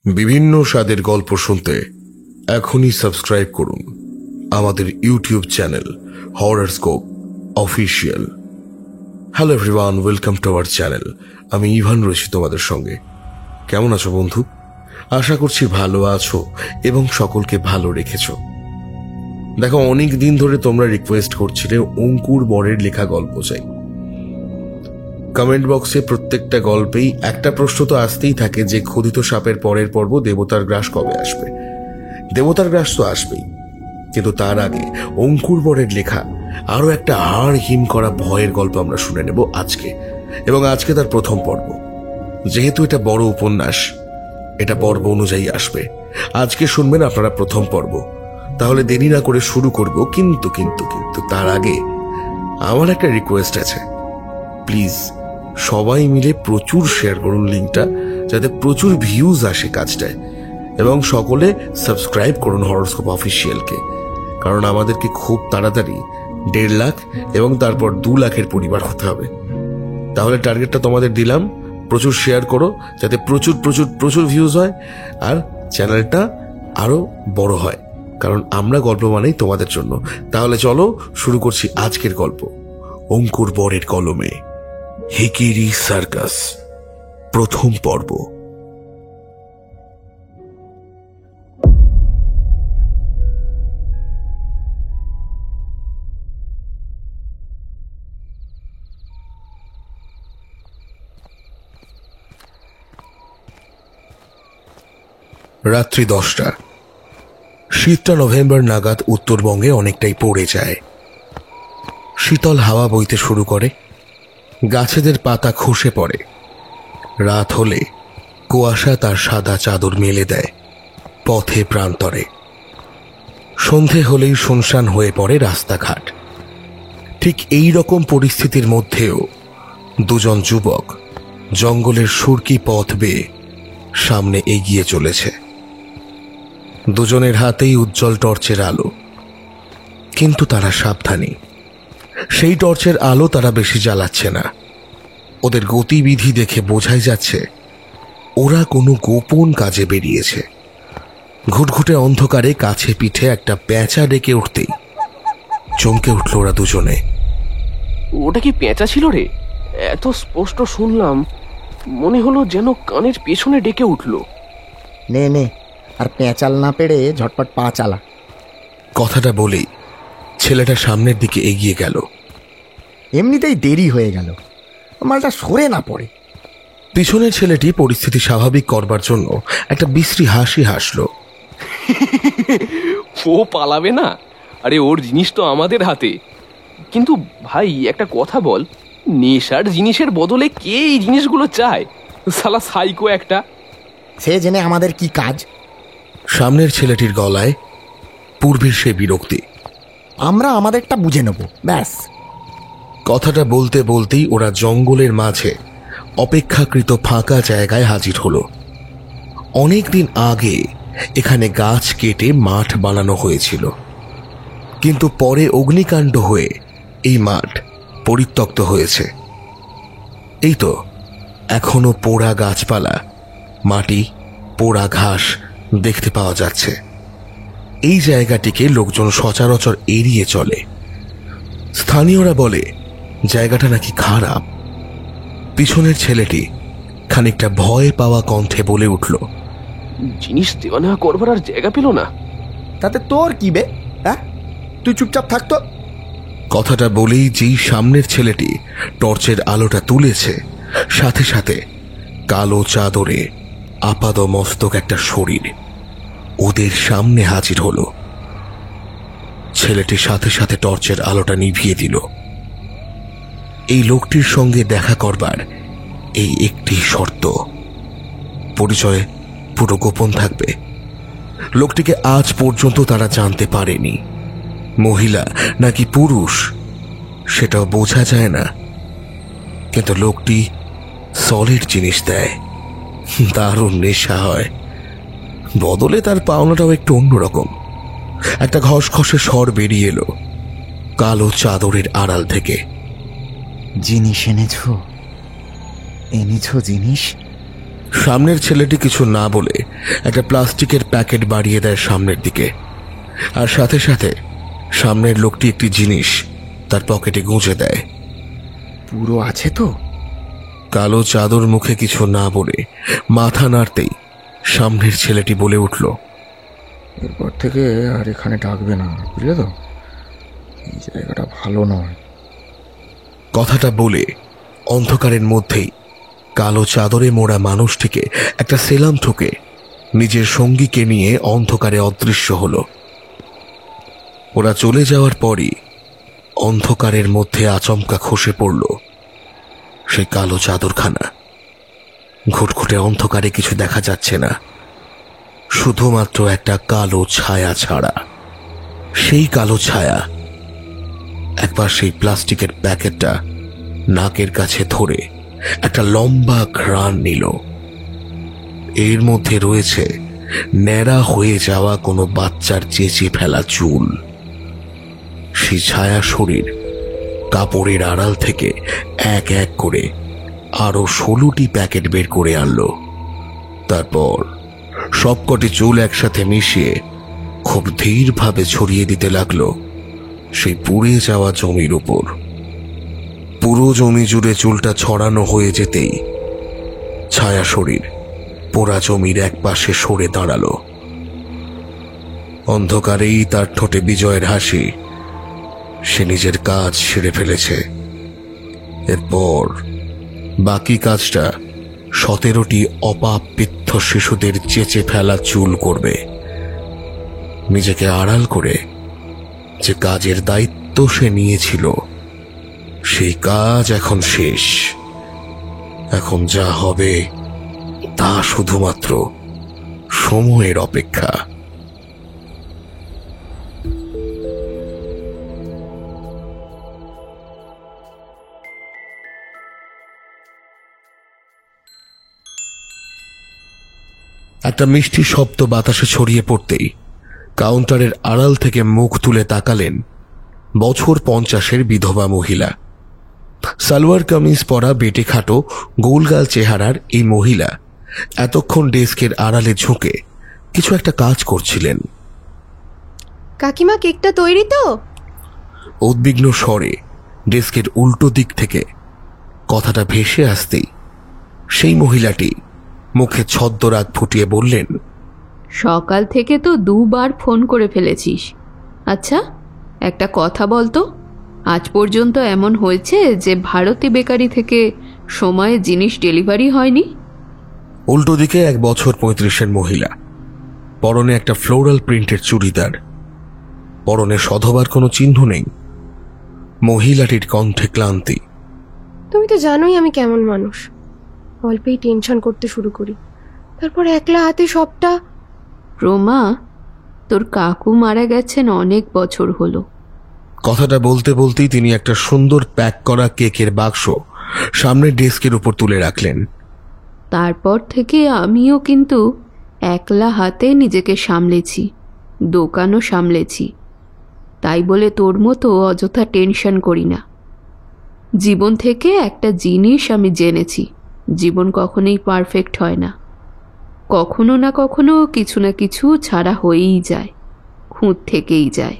বিভিন্ন স্বাদের গল্প শুনতে এখনই সাবস্ক্রাইব করুন আমাদের YouTube channel horoscope official. Hello everyone, welcome to our channel. আমি ইভান রয়েছি তোমাদের সঙ্গে। কেমন আছো বন্ধু? আশা করছি ভালো আছো এবং সকলকে ভালো রেখেছো। দেখো, অনেক দিন ধরে তোমরা রিকোয়েস্ট করছিলে অঙ্কুর বরের লেখা গল্প চাই। কমেন্ট বক্সে প্রত্যেকটা গল্পেই একটা প্রশ্ন তো আসতেই থাকে যে ক্ষুধিত সাপের পরের পর্ব দেবতার গ্রাস কবে আসবে। দেবতার গ্রাস তো আসবেই, কিন্তু তার আগে অঙ্কুর বরের লেখা আরো একটা হাড় হিম করা ভয়ের গল্প আমরা শুনে নেব আজকে, এবং আজকে তার প্রথম পর্ব। যেহেতু এটা বড় উপন্যাস, এটা পর্ব অনুযায়ী আসবে। আজকে শুনবেন আপনারা প্রথম পর্ব। তাহলে দেরি না করে শুরু করব, কিন্তু কিন্তু কিন্তু তার আগে আমার একটা রিকোয়েস্ট আছে। প্লিজ সবাই মিলে প্রচুর শেয়ার করুন লিঙ্কটা, যাতে প্রচুর ভিউজ আসে কাজটায়, এবং সকলে সাবস্ক্রাইব করুন হররস্কোপ অফিসিয়ালকে, কারণ আমাদেরকে খুব তাড়াতাড়ি 1.5 লাখ এবং তারপর 2 লাখের পরিবার হতে হবে। তাহলে টার্গেটটা তোমাদের দিলাম, প্রচুর শেয়ার করো যাতে প্রচুর প্রচুর প্রচুর ভিউজ হয় আর চ্যানেলটা আরো বড় হয়, কারণ আমরা গল্প মানেই তোমাদের জন্য। তাহলে চলো শুরু করছি আজকের গল্প, অঙ্কুর বরের কলমে হিকিরি সার্কাস, প্রথম পর্ব। রাত্রি 10টা। শীতটা নভেম্বর নাগাদ উত্তরবঙ্গে অনেকটাই পড়ে যায়। শীতল হাওয়া বইতে শুরু করে, গাছেদের পাতা খসে পড়ে। রাত হলে কুয়াশা তার সাদা চাদর মেলে দেয় পথে প্রান্তরে। সন্ধে হলেই শুনশান হয়ে পড়ে রাস্তাঘাট। ঠিক এই রকম পরিস্থিতির মধ্যেও দুজন যুবক জঙ্গলের সুরকি পথ বেয়ে সামনে এগিয়ে চলেছে। দুজনের হাতেই উজ্জ্বল টর্চের আলো, কিন্তু তারা সাবধানী। সেই টর্চের আলো তারা বেশি জ্বালাচ্ছে না। ওদের গতিবিধি দেখে বোঝাই যাচ্ছে ওরা কোনো গোপন কাজে বেরিয়েছে। ঘুটঘুটে অন্ধকারে কাছে পিঠে একটা পেঁচা ডেকে উঠতেই চমকে উঠল ওরা দুজনে। ওটা কি পেঁচা ছিল রে? এত স্পষ্ট শুনলাম, মনে হলো যেন কানের পেছনে ডেকে উঠল। নে নে, আর পেঁচাল না পেড়ে ঝটপট পা চালা। কথাটা বলেই ছেলেটা সামনের দিকে এগিয়ে গেল। এমনিতেই দেরি হয়ে গেল, মালটা সরে না পড়ে। পিছনের ছেলেটি পরিস্থিতি স্বাভাবিক করবার জন্য একটা বিশ্রী হাসি হাসলো। ও পালাবে না, আরে ওর জিনিস তো আমাদের হাতে। কিন্তু ভাই একটা কথা বল, নেশার জিনিসের বদলে কে এই জিনিসগুলো চায়? শালা সাইকো একটা। সে জেনে আমাদের কি কাজ? সামনের ছেলেটির গলায় পূর্বের সে বিরক্তি। আমরা আমাদেরটা বুঝে নেব, ব্যাস। কথাটা বলতে বলতেই ওরা জঙ্গলের মাঝে অপেক্ষাকৃত ফাঁকা জায়গায় হাজির হলো। অনেকদিন আগে এখানে গাছ কেটে মাঠ বানানো হয়েছিল, কিন্তু পরে অগ্নিকাণ্ড হয়ে এই মাঠ পরিত্যক্ত হয়েছে। এই তো এখনো পোড়া গাছপালা, মাটি, পোড়া ঘাস দেখতে পাওয়া যাচ্ছে। এই জায়গাটিকে লোকজন সচরাচর এড়িয়ে চলে। স্থানীয়রা বলে জায়গাটা নাকি খারাপ। পিছনের ছেলেটি খানিকটা ভয় পাওয়া কণ্ঠে বলে উঠল, জিনিস দেওয়া নেওয়া করবার আর জায়গা পেল না। তাতে তোর কি বে? হ্যাঁ, তুই চুপচাপ থাকতো। কথাটা বলেই যেই সামনের ছেলেটি টর্চের আলোটা তুলেছে, সাথে সাথে কালো চাদরে আপাদ মস্তক একটা শরীর ওদের সামনে হাজির হলো। ছেলেটির সাথে সাথে টর্চের আলোটা নিভিয়ে দিল। এই লোকটির সঙ্গে দেখা করবার এই একটি শর্ত, পরিচয় পুরো গোপন থাকবে। লোকটিকে আজ পর্যন্ত তারা জানতে পারেনি, মহিলা নাকি পুরুষ সেটাও বোঝা যায় না, কিন্তু লোকটি সলিড জিনিস দেয়, দারুণ নেশা হয়। বদলে তার পাওনাটাও একটু অন্যরকম। একটা ঘসঘসে স্বর বেরিয়ে এলো কালো চাদরের আড়াল থেকে। জিনিস এনেছো জিনিস? সামনের ছেলেটি কিছু না বলে একটা প্লাস্টিকের প্যাকেট বাড়িয়ে দেয় সামনের দিকে, আর সাথে সাথে সামনের লোকটি একটি জিনিস তার পকেটে গুঁজে দেয়। পুরো আছে তো? কালো চাদর মুখে কিছু না বলে মাথা নাড়তেই সামনের ছেলেটি বলে উঠল, এরপর থেকে আর এখানে ডাকবে না, বুঝলে তো? এই জায়গাটা ভালো নয়। কথাটা বলে অন্ধকারের মধ্যেই কালো চাদরে মোড়া মানুষটিকে একটা সেলাম ঠুকে নিজের সঙ্গীকে নিয়ে অন্ধকারে অদৃশ্য হলো। ওরা চলে যাওয়ার পরই অন্ধকারের মধ্যে আচমকা খসে পড়ল সেই কালো চাদরখানা। ঘুটঘুটে অন্ধকারে কিছু দেখা যাচ্ছে না, শুধুমাত্র একটা কালো ছায়া ছাড়া। সেই কালো ছায়া একবার সেই প্লাস্টিকের প্যাকেটটা নাকের কাছে ধরে একটা লম্বা ঘ্রাণ নিল। এর মধ্যে রয়েছে ন্যাড়া হয়ে যাওয়া কোনো বাচ্চার চেঁচে ফেলা চুল। সেই ছায়া শরীর কাপড়ের আড়াল থেকে এক এক করে আরো 16টি প্যাকেট বের করে আনলো। তারপর সবকটি চুল একসাথে মিশিয়ে খুব ধীরভাবে ছড়িয়ে দিতে লাগলো সেই পুড়ে যাওয়া জমির উপর। পুরো জমি জুড়ে চুলটা ছড়ানো হয়ে যেতেই ছায়া শরীর পোড়া জমির এক পাশে সরে দাঁড়ালো। অন্ধকারেই তার ঠোঁটে বিজয়ের হাসি। সে নিজের কাজ সেরে ফেলেছে। এরপর বাকি কাজটা 17টি অপাপিত্থ শিশুদের চেঁচে ফেলা চুল করবে। নিজেকে আড়াল করে যে কাজের দায়িত্ব সে নিয়েছিল, সেই কাজ এখন শেষ। এখন যা হবে তা শুধুমাত্র সময়ের অপেক্ষা। একটা মিষ্টি শব্দ বাতাসে ছড়িয়ে পড়তেই কাউন্টারের আড়াল থেকে মুখ তুলে তাকালেন বছর 50-এর বিধবা মহিলা। সালোয়ার কামিজ পরা বেটে খাটো গোলগাল চেহারার এই মহিলা এতক্ষণ ডেস্কের আড়ালে ঝুঁকে কিছু একটা কাজ করছিলেন। কাকিমা, কেকটা তৈরি তো? উদ্বিগ্ন স্বরে ডেস্কের উল্টো দিক থেকে কথাটা ভেসে আসতেই সেই মহিলাটি মুখে ছদ্মরাগ ফুটিয়ে বললেন, সকাল থেকে তো 2 বার ফোন করে ফেলেছিস। আচ্ছা, একটা কথা বলতো, আজ পর্যন্ত এমন হয়েছে যে ভারতী বেকারি থেকে সময়ে জিনিস ডেলিভারি হয়নি? উল্টো দিকে এক বছর 35-এর মহিলা, পরনে একটা ফ্লোরাল প্রিন্টের চুড়িদার, পরনে সধবার কোনো চিহ্ন নেই। মহিলাটির কণ্ঠে ক্লান্তি। তুমি তো জানোই আমি কেমন মানুষ, অল্পেই টেনশন করতে শুরু করি, তারপর একলা হাতে সবটা। রোমা, তোর কাকু মারা গেছেন অনেক বছর হলো। কথাটা বলতে বলতেই তিনি একটা সুন্দর প্যাক করা কেকের বাক্স সামনের ডেস্কের উপর তুলে রাখলেন। তারপর থেকে আমিও কিন্তু একলা হাতে নিজেকে সামলেছি, দোকানও সামলেছি। তাই বলে তোর মতো অযথা টেনশন করি না। জীবন থেকে একটা জিনিস আমি জেনেছি, জীবন কখনোই পারফেক্ট হয় না। কখনো না কখনো কিছু না কিছু ছাড়া হয়েই যায়, খুঁত থেকেই যায়,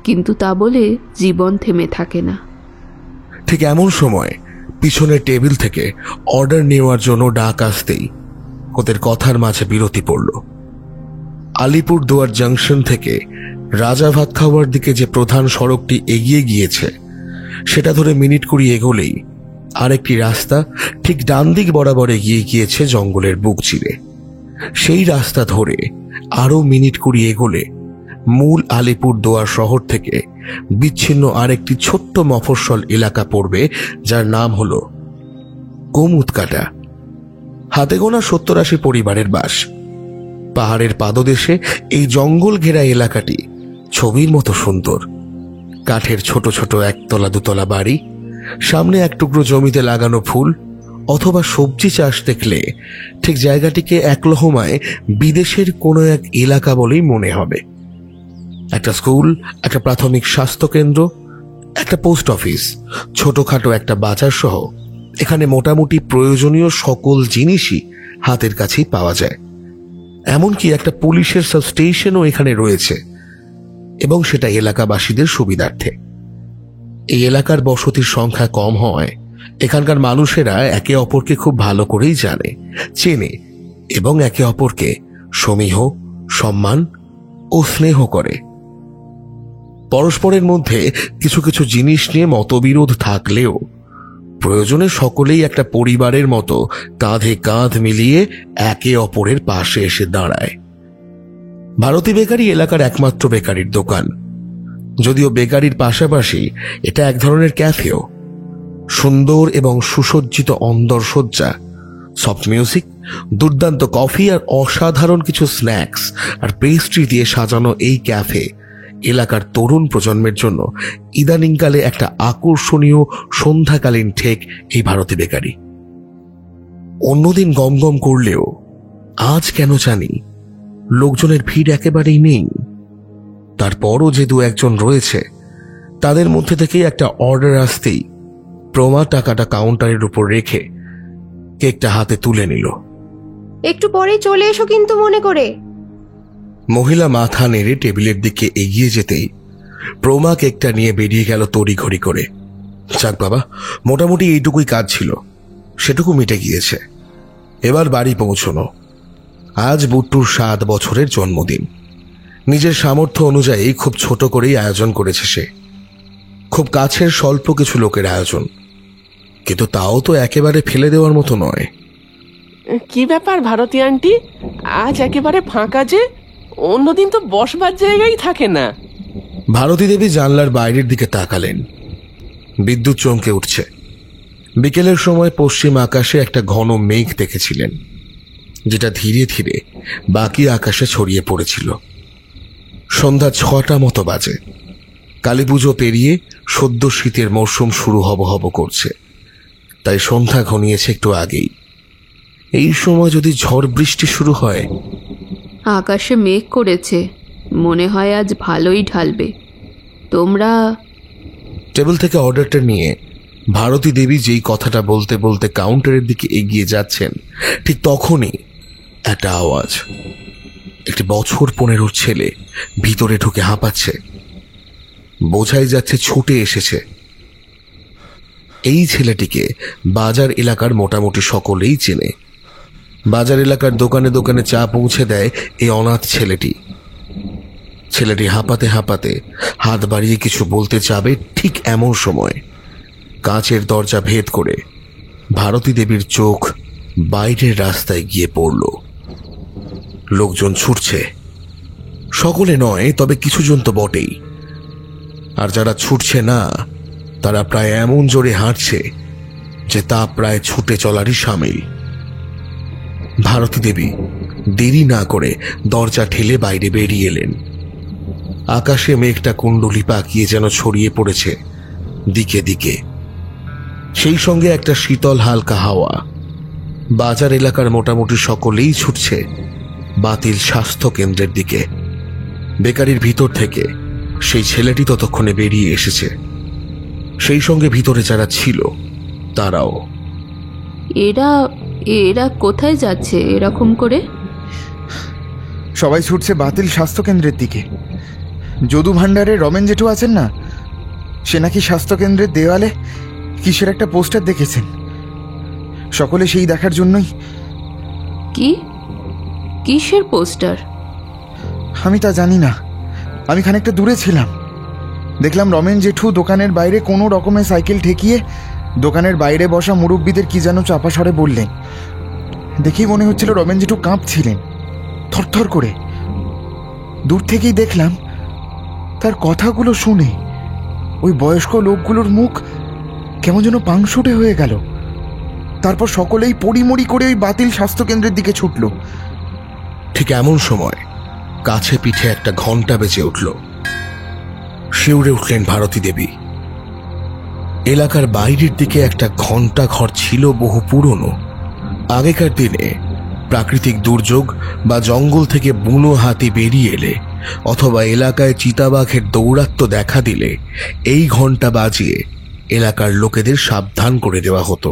কিন্তু তা বলে জীবন থেমে থাকে না। ঠিক এমন সময় পিছনের টেবিল থেকে অর্ডার নেওয়ার জন্য ডাক আসতেই ওদের কথার মাঝে বিরতি পড়ল। আলিপুরদুয়ার জাংশন থেকে রাজা ভাত খাওয়ার দিকে যে প্রধান সড়কটি এগিয়ে গিয়েছে, সেটা ধরে মিনিট 20 এগোলেই আরেকটি রাস্তা ঠিক ডান দিক বরাবর এগিয়ে গিয়েছে জঙ্গলের বুক চিরে। সেই রাস্তা ধরে আরো মিনিট 20 এগোলে মূল আলিপুরদুয়ার শহর থেকে বিচ্ছিন্ন আরেকটি ছোট্ট মফস্বল এলাকা পড়বে, যার নাম হলো কুমুদকাটা। হাতে গোনা 70-80 পরিবারের বাস। পাহাড়ের পাদদেশে এই জঙ্গল ঘেরা এলাকাটি ছবির মতো সুন্দর। কাঠের ছোট ছোট 1তলা 2তলা বাড়ি, সামনে এক টুকরো জমিতে লাগানো ফুল অথবা সবজি চাষ দেখলে ঠিক জায়গাটিকে এক লহমায় বিদেশের কোনো এক এলাকা বলেই মনে হবে। একটা স্কুল, একটা প্রাথমিক স্বাস্থ্য কেন্দ্র, একটা পোস্ট অফিস, ছোটখাটো একটা বাজার সহ এখানে মোটামুটি প্রয়োজনীয় সকল জিনিসই হাতের কাছেই পাওয়া যায়। এমনকি একটা পুলিশের সাবস্টেশনও এখানে রয়েছে, এবং সেটা এলাকাবাসীদের সুবিধার্থে। এই এলাকার বসতির সংখ্যা কম হওয়ায় এখানকার মানুষেরা একে অপরকে খুব ভালো করেই জানে, চেনে এবং একে অপরকে সমীহ, সম্মান ও স্নেহ করে। পরস্পরের মধ্যে কিছু কিছু জিনিস নিয়ে মতবিরোধ থাকলেও প্রয়োজনে সকলেই একটা পরিবারের মতো কাঁধে কাঁধ মিলিয়ে একে অপরের পাশে এসে দাঁড়ায়। ভারতী বেকারি এলাকার একমাত্র বেকারির দোকান, যদিও বেকারির পাশাপাশি এটা এক ধরনের ক্যাফেও। সুন্দর এবং সুসজ্জিত অন্দরসজ্জা, সফট মিউজিক, দুর্দান্ত কফি আর অসাধারণ কিছু স্ন্যাক্স আর পেস্ট্রি দিয়ে সাজানো এই ক্যাফে এলাকার তরুণ প্রজন্মের জন্য ইদানিংকালে একটা আকর্ষণীয় সন্ধ্যাকালীন ঠেক এই ভারতী বেকারি। অন্যদিন গমগম করলেও আজ কেন জানি লোকজনের ভিড় একেবারেই নেই। তারপরও যে দু একজন রয়েছে, তাদের মধ্যে থেকে একটা অর্ডার আসতেই প্রমা টাকাটা কাউন্টারের উপর রেখে কেকটা হাতে তুলে নিল। একটু পরেই চলে এসো কিন্তু মনে করে। মহিলা মাথা নেড়ে টেবিলের দিকে এগিয়ে যেতেই প্রমা কেকটা নিয়ে বেরিয়ে গেল তড়িঘড়ি করে। যাক বাবা, মোটামুটি এইটুকুই কাজ ছিল, সেটুকু মিটে গিয়েছে। এবার বাড়ি পৌঁছনো। আজ বুট্টুর 7 বছরের জন্মদিন। নিজের সামর্থ্য অনুযায়ী খুব ছোট করেই আয়োজন করেছে সে। খুব কাছের স্বল্প কিছু লোকের আয়োজন, কিন্তু তাও তো একেবারে ফেলে দেওয়ার মতো নয়। কি ব্যাপার ভারতী আন্টি, আজ একেবারে ফাঁকা যে? অন্যদিন তো বসবার জায়গায় থাকে না। ভারতী দেবী জানলার বাইরের দিকে তাকালেন। বিদ্যুৎ চমকে উঠছে। বিকেলের সময় পশ্চিম আকাশে একটা ঘন মেঘ দেখেছিলেন, যেটা ধীরে ধীরে বাকি আকাশে ছড়িয়ে পড়েছিল। সন্ধ্যা 6টা মতো বাজে। কালীপুজো পেরিয়ে সদ্য শীতের মরশুম শুরু হব করছে, তাই সন্ধ্যা ঘনিয়েছে একটু আগেই। এই সময় যদি ঝড় বৃষ্টি শুরু হয়। আকাশে মেঘ করেছে, মনে হয় আজ ভালোই ঢালবে। তোমরা? টেবিল থেকে অর্ডারটা নিয়ে ভারতী দেবী যেই কথাটা বলতে বলতে কাউন্টারের দিকে এগিয়ে যাচ্ছেন, ঠিক তখনই একটা আওয়াজ। একটি বছর 15 ছেলে ভিতরে ঢুকে হাঁপাচ্ছে। বোঝাই যাচ্ছে ছুটে এসেছে। এই ছেলেটিকে বাজার এলাকার মোটামুটি সকলেই চেনে। বাজার এলাকার দোকানে দোকানে চা পৌঁছে দেয় এই অনাথ ছেলেটি। ছেলেটি হাঁপাতে হাঁপাতে হাত বাড়িয়ে কিছু বলতে যাবে, ঠিক এমন সময় কাঁচের দরজা ভেদ করে ভারতী দেবীর চোখ বাইরের রাস্তায় গিয়ে পড়ল। লোকজন ছুটছে, সকলে নয়, তবে কিছুজন তো বটেই। আর যারা ছুটছে না, তারা প্রায় এমন জোরে হাঁটছে যে তা প্রায় ছুটে চলারই সামিল। ভারতী দেবী দেরি না করে দরজা ঠেলে বাইরে বেরিয়ে এলেন। আকাশে মেঘটা কুণ্ডলি পাকিয়ে যেন ছড়িয়ে পড়েছে দিকে দিকে। সেই সঙ্গে একটা শীতল হালকা হাওয়া। বাজার এলাকার মোটামুটি সকলেই ছুটছে বাতিল স্বাস্থ্য কেন্দ্রের দিকে। বেকারির ভিতর থেকে সেই ছেলেটি ততক্ষণে বেরিয়ে এসেছে, সেই সঙ্গে ভিতরে যারা ছিল তারাও। এরা এরা কোথায় যাচ্ছে এরকম করে? সবাই ছুটছে বাতিল স্বাস্থ্যকেন্দ্রের দিকে। যদু ভাণ্ডারে রমেন জেঠু আছেন না, সে নাকি স্বাস্থ্যকেন্দ্রের দেওয়ালে কিসের একটা পোস্টার দেখেছেন। সকলে সেই দেখার জন্যই। কিসের পোস্টার? আমি তা জানি না। আমি খানিকটা দূরে ছিলাম, দেখলাম রমেন জেঠু দোকানের বাইরে কোনো রকমের সাইকেল ঠেকিয়ে দোকানের বাইরে বসা মুরব্বীদের কি যেন চাপা স্বরে বললেন। দেখেই মনে হচ্ছিল রমেন জেঠু কাঁপছিলেন থরথর করে। দূর থেকেই দেখলাম তার কথাগুলো শুনে ওই বয়স্ক লোকগুলোর মুখ কেমন যেন পাংশুটে হয়ে গেল। তারপর সকলেই পড়িমড়ি করে ওই বাতিল স্বাস্থ্যকেন্দ্রের দিকে ছুটল। ঠিক এমন সময় কাছে পিঠে একটা ঘণ্টা বেজে উঠল। শিউরে উঠলেন ভারতী দেবী। এলাকার বাইরের দিকে একটা ঘণ্টা ঘর ছিল বহু পুরনো। আগেকার দিনে প্রাকৃতিক দুর্যোগ বা জঙ্গল থেকে বুনো হাতি বেরিয়ে এলে অথবা এলাকায় চিতাবাঘের দৌরাত্ম্য দেখা দিলে এই ঘণ্টা বাজিয়ে এলাকার লোকেদের সাবধান করে দেওয়া হতো।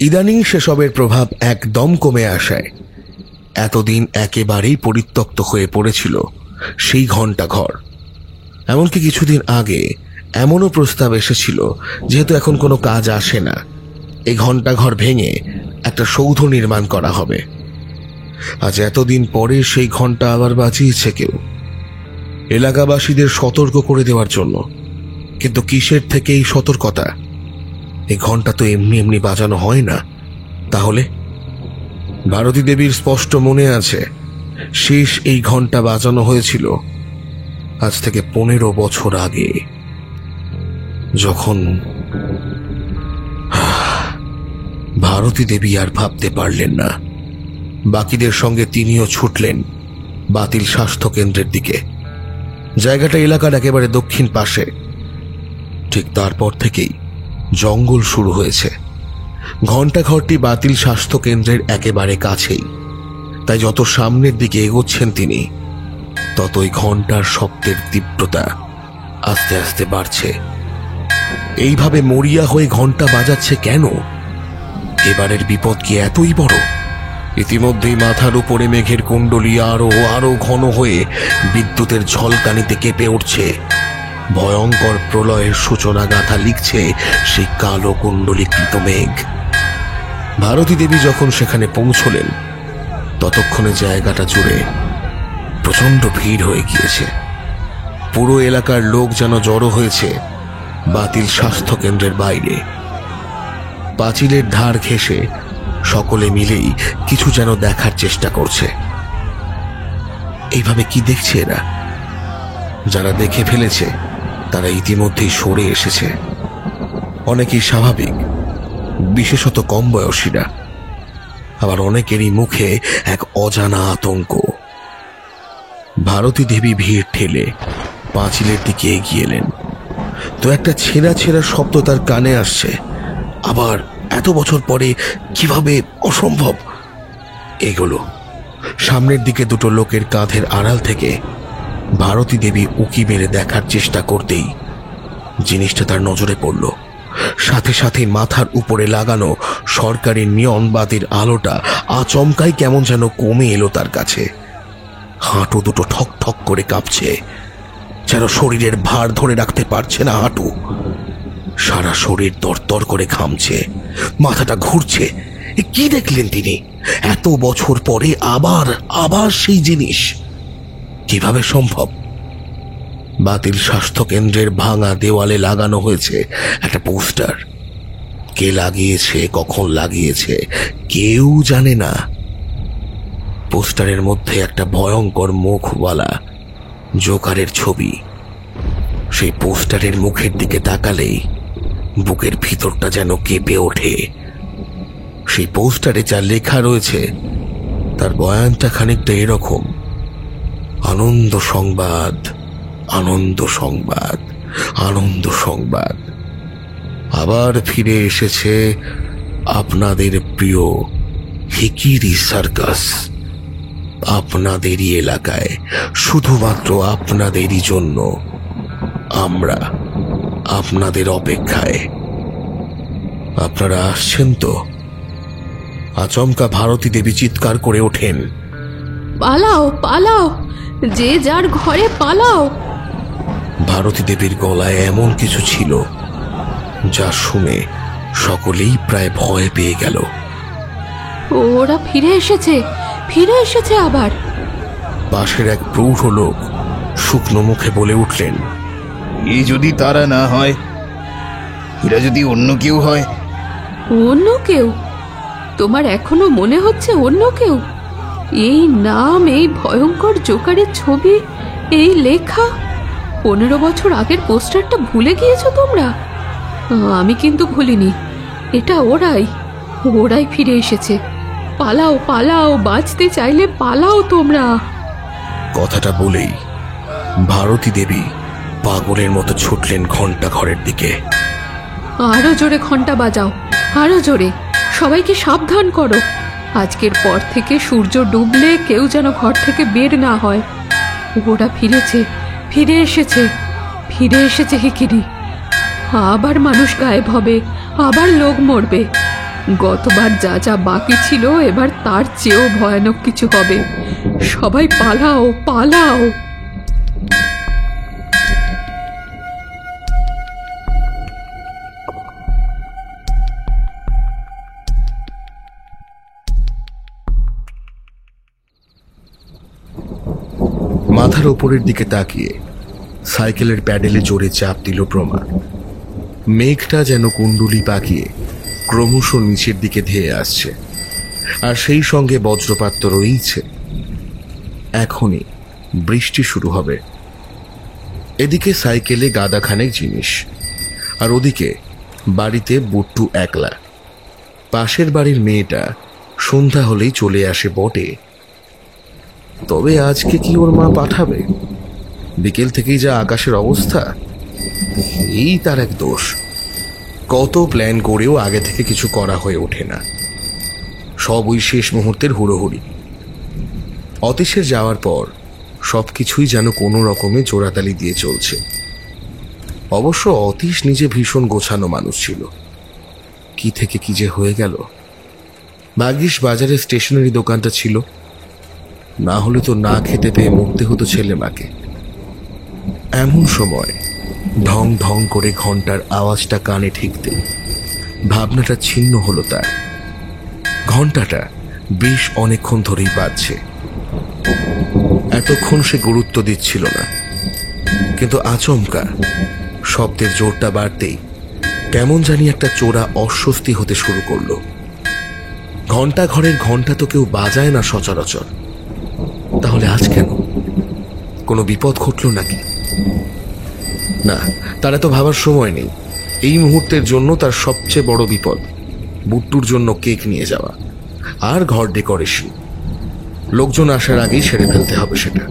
ইদানিং সেসবের প্রভাব একদম কমে আসায় এতদিন একেবারেই পরিত্যক্ত হয়ে পড়েছিল সেই ঘন্টা ঘর। এমনকি কিছুদিন আগে এমনও প্রস্তাব এসেছিল, যেহেতু এখন কোনো কাজ আসে না, এই ঘন্টা ঘর ভেঙে একটা সৌধ নির্মাণ করা হবে। আজ এতদিন পরে সেই ঘন্টা আবার বাঁচিয়েছে কেউ, এলাকাবাসীদের সতর্ক করে দেওয়ার জন্য। কিন্তু কিসের থেকে এই সতর্কতা? এই ঘন্টা তো এমনি এমনি বাজানো হয় না। তাহলে ভারতী দেবীর স্পষ্ট মনে আছে, শেষ এই ঘন্টা বাজানো হয়েছিল আজ থেকে 15 বছর আগে, যখন ভারতী দেবী আর ভাবতে পারলেন না। বাকিদের সঙ্গে তিনিও ছুটলেন বাতিল স্বাস্থ্য কেন্দ্রের দিকে। জায়গাটা এলাকার একেবারে দক্ষিণ পাশে। ঠিক তারপর থেকেই জঙ্গল শুরু হয়েছে। ঘণ্টাঘরটি বাতিল স্বাস্থ্য কেন্দ্রের একেবারে কাছেই, তাই যত সামনের দিকে এগোচ্ছেন তিনি, ততই ঘণ্টার শব্দের তীব্রতা আস্তে আস্তে বাড়ছে। এইভাবে মরিয়া হয়ে ঘণ্টা বাজাচ্ছে কেন? এবারের বিপদ কি এতই বড়? ইতিমধ্যেই মাথার উপরে মেঘের কুণ্ডলী আরো আরো ঘন হয়ে বিদ্যুতের ঝলকানিতে কেঁপে উঠছে। ভয়ঙ্কর প্রলয়ের সূচনা গাথা লিখছে সেই কালো কুণ্ডলীকৃত মেঘ। ভারতী দেবী যখন সেখানে পৌঁছলেন, ততক্ষণে জায়গাটা জুড়ে প্রচন্ড ভিড় হয়ে গিয়েছে। পুরো এলাকার লোক যেন জড়ো হয়েছে বাতিল স্বাস্থ্য কেন্দ্রের বাইরে। পাঁচিলের ধার ঘেঁষে সকলে মিলেই কিছু যেন দেখার চেষ্টা করছে। এইভাবে কি দেখছে এরা? যারা দেখে ফেলেছে তারা ইতিমধ্যেই সরে এসেছে। অনেকেই স্বাভাবিক, বিশেষত কম বয়সীরা। আবার অনেকেরই মুখে এক অজানা আতঙ্ক। ভারতী দেবী ভিড় ঠেলে পাঁচিলের দিকে এগিয়ে এলেন, তো একটা ছেঁড়া ছেঁড়া শব্দ তার কানে আসছে। আবার এত বছর পরে কিভাবে? অসম্ভব। এগুলো সামনের দিকে দুটো লোকের কাঁধের আড়াল থেকে ভারতী দেবী উকি মেরে দেখার চেষ্টা করতেই জিনিসটা তার নজরে পড়ল। সাথে সাথে মাথার উপরে লাগানো সরকারি নিয়ন বাতির আলোটা আচমকাই কেমন যেন কমে এলো তার কাছে। হাঁটু দুটো ঠক ঠক করে কাঁপছে, যেন শরীরের ভার ধরে রাখতে পারছে না হাঁটু। সারা শরীর দরদর করে ঘামছে, মাথাটা ঘুরছে। কি দেখলেন তিনি? এত বছর পরে আবার আবার সেই জিনিস কিভাবে সম্ভব? বাতিল স্বাস্থ্য কেন্দ্রের ভাঙা দেওয়ালে লাগানো হয়েছে একটা পোস্টার। কে লাগিয়েছে, কখন লাগিয়েছে, কেউ জানে না। পোস্টারের মধ্যে একটা ভয়ঙ্কর মুখওয়ালা জোকারের ছবি। সেই পোস্টারের মুখের দিকে তাকালেই বুকের ভিতরটা যেন কেঁপে ওঠে। সেই পোস্টারে যা লেখা রয়েছে তার বয়ানটা খানিকটা এরকম: আনন্দ সংবাদ, আনন্দ সংবাদ, আনন্দ সংবাদ। আবার ফিরে এসেছে আপনাদের প্রিয় হিকিরি সার্কাস, আপনাদেরই এলাকায়, শুধুমাত্র আপনাদেরই জন্য। আমরা আপনাদের অপেক্ষায়। আপনারা আসছেন তো? আচমকা ভারতী দেবী চিৎকার করে ওঠেন, পালাও পালাও, যে যার ঘরে পালাও। ভারতী দেবীর গলায় এমন কিছু ছিল যা শুনে সকলেই প্রায় ভয় পেয়ে গেল। ওরা ফিরে এসেছে, ফিরে এসেছে আবার। পাশের এক প্রৌঢ় লোক শুকনো মুখে বলে উঠলেন, এ যদি তারা না হয়, এরা যদি অন্য কেউ হয়। অন্য কেউ? তোমার এখনো মনে হচ্ছে অন্য কেউ? এই নাম, এই ভয়ঙ্কর জোকারের ছবি, এই লেখা, 15 বছর আগের পোস্টারটা ভুলে গিয়েছো তোমরা? আমি কিন্তু ভুলিনি। এটা ওরাই ফিরে এসেছে। পালাও পালাও, বাঁচতে চাইলে পালাও তোমরা। কথাটা বলেই ভারতী দেবী পাগলের মতো ছুটলেন ঘন্টা ঘরের দিকে। আরো জোরে ঘন্টা বাজাও, আরো জোরে। সবাইকে সাবধান করো। আজকের পর থেকে সূর্য ডুবলে কেউ যেন ঘর থেকে বের না হয়। ওরা ফিরেছে, ফিরে এসেছে, ফিরে এসেছে হিকিরি। আবার মানুষ গায়েব হবে, আবার লোক মরবে। গতবার যা যা বাকি ছিল এবার তার চেয়েও ভয়ানক কিছু হবে। সবাই পালাও, পালাও। মাথার ওপরের দিকে তাকিয়ে সাইকেলের প্যাডেলে জোরে চাপ দিল প্রমা। মেঘটা যেন কুণ্ডুলি পাকিয়ে ক্রমশ নিচের দিকে ধেয়ে আসছে, আর সেই সঙ্গে বজ্রপাত তো রয়েইছে। এখনই বৃষ্টি শুরু হবে। এদিকে সাইকেলে গাদাখানেক জিনিস, আর ওদিকে বাড়িতে বুট্টু একলা। পাশের বাড়ির মেয়েটা সন্ধ্যা হলেই চলে আসে বটে, তবে আজকে কি ওর মা পাঠাবে? বিকেল থেকেই যা আকাশের অবস্থা, এই তার এক দোষ। কত প্ল্যান করেও আগে থেকে কিছু করা হয়ে ওঠে না, সব ওই শেষ মুহূর্তের হুড়োহুড়ি। অতীশের যাওয়ার পর সবকিছুই যেন কোনো রকমে জোড়াতালি দিয়ে চলছে। অবশ্য অতীশ নিজে ভীষণ গোছানো মানুষ ছিল, কি থেকে কি যে হয়ে গেল। ভাগ্যিস বাজারে স্টেশনারি দোকানটা ছিল, না হলে তো না খেতে পেয়ে মরতে হতো ছেলে মাকে। এমন সময় ঢং ঢং করে ঘন্টার আওয়াজটা কানে ঠেকতেই ভাবনাটা ছিন্ন হলো তার। ঘন্টাটা বেশ অনেকক্ষণ ধরেই বাজছে। এতক্ষণ সে গুরুত্ব দিচ্ছিল না, কিন্তু আচমকা শব্দের জোরটা বাড়তেই কেমন জানি একটা চোরা অস্বস্তি হতে শুরু করলো। ঘন্টা ঘরের ঘন্টা তো কেউ বাজায় না সচরাচর, তাহলে আজ কেন? কোনো বিপদ ঘটল নাকি? না, তার এত ভাবার সময় নেই। এই মুহূর্তের জন্য তার সবচেয়ে বড় বিপদ বুট্টুর জন্য কেক নিয়ে যাওয়া আর ঘর ডেকোরেশন। লোকজন আসার আগেই সেরে ফেলতে হবে সেটা।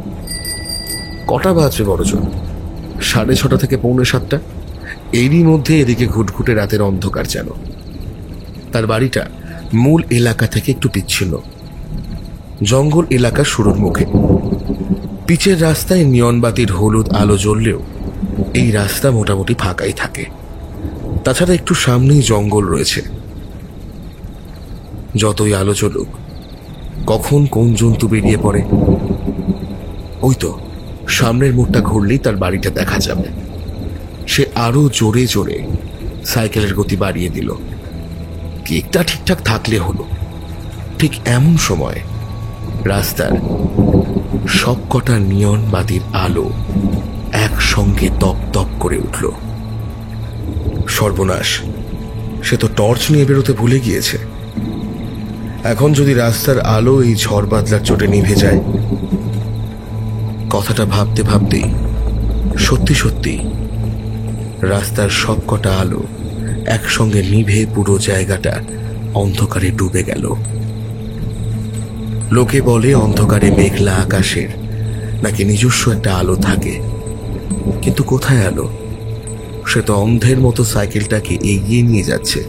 কটা বাজবে বড়জন? 6:30 থেকে 6:45। এরই মধ্যে এদিকে ঘুটঘুটে রাতের অন্ধকার যেন। তার বাড়িটা মূল এলাকা থেকে একটু পিচ্ছিল, জঙ্গল এলাকার শুরুর মুখে। পিচের রাস্তায় নিয়নবাতির হলুদ আলো জ্বললেও এই রাস্তা মোটামুটি ফাঁকাই থাকে। তাছাড়া একটু সামনেই জঙ্গল রয়েছে। যতই আলো জ্বলুক, কখন কোন জন্তু বেরিয়ে পড়ে। ওই তো সামনের মোড়টা ঘুরলেই তার বাড়িটা দেখা যাবে। সে আরো জোরে জোরে সাইকেলের গতি বাড়িয়ে দিল। কেকটা ঠিকঠাক থাকলে হলো। ঠিক এমন সময় রাস্তার সবকটা নিয়ন বাতির আলো একসঙ্গে তপ তপ করে উঠল। সর্বনাশ, সে তো টর্চ নিয়ে বেরোতে ভুলে গিয়েছে। এখন যদি রাস্তার আলো এই ঝড় বাদলার চোটে নিভে যায়। কথাটা ভাবতে ভাবতেই সত্যি সত্যি রাস্তার সবকটা আলো একসঙ্গে নিভে পুরো জায়গাটা অন্ধকারে ডুবে গেল। লোকে বলে অন্ধকারে মেঘলা আকাশের নাকি নিজস্ব একটা আলো থাকে, কিন্তু কোথায় আলো? সে তো অন্ধের মতো সাইকেলটাকে এগিয়ে নিয়ে যাচ্ছে।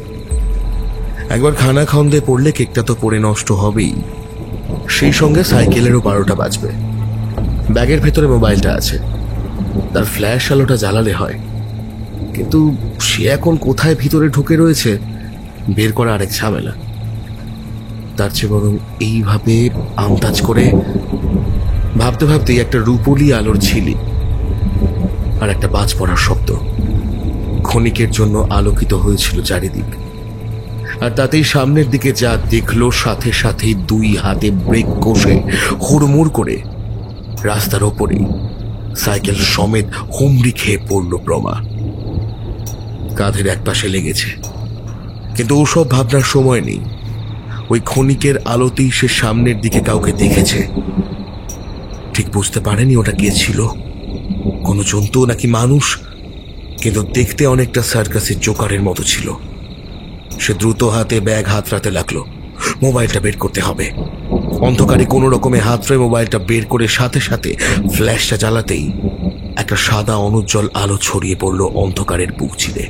একবার খানা খন্দে পড়লে কেকটা তো পড়ে নষ্ট হবেই, সেই সঙ্গে সাইকেলেরও 12টা বাজবে। ব্যাগের ভেতরে মোবাইলটা আছে, তার ফ্ল্যাশ আলোটা জ্বালালে হয়। কিন্তু সে এখন কোথায় ভিতরে ঢুকে রয়েছে বের করা আরেক ঝামেলা। তার চেয়ে বরং এইভাবে আন্দাজ করে ভাবতে ভাবতেই একটা রূপলি আলোর ঝিলি আর একটা বাজ পড়ার শব্দ ক্ষণিকের জন্য আলোকিত হয়েছিল চারিদিক। আর তাতেই সামনের দিকে যা দেখলো, সাথে সাথেই 2 হাতে ব্রেক কষে হুড়মুড় করে রাস্তার ওপরেই সাইকেল সমেত হুমড়ি খেয়ে পড়ল প্রমা। কাঁধের একপাশে লেগেছে, কিন্তু ওসব ভাবনার সময় নেই। ওই ক্ষণিকের আলোতেই সে সামনের দিকে কাউকে দেখেছে। ঠিক বুঝতে পারেনি ওটা কে ছিল, কোনো জন্তু নাকি মানুষ, কিন্তু দেখতে অনেকটা সার্কাসের জোকারের মতো ছিল। সে দ্রুত হাতে ব্যাগ হাতড়াতে লাগলো। মোবাইলটা বের করতে হবে। অন্ধকারে কোনো রকমে হাতড়ে মোবাইলটা বের করে সাথে সাথে ফ্ল্যাশটা জ্বালাতেই একটা সাদা অনুজ্জ্বল আলো ছড়িয়ে পড়ল অন্ধকারের বুক চিরে।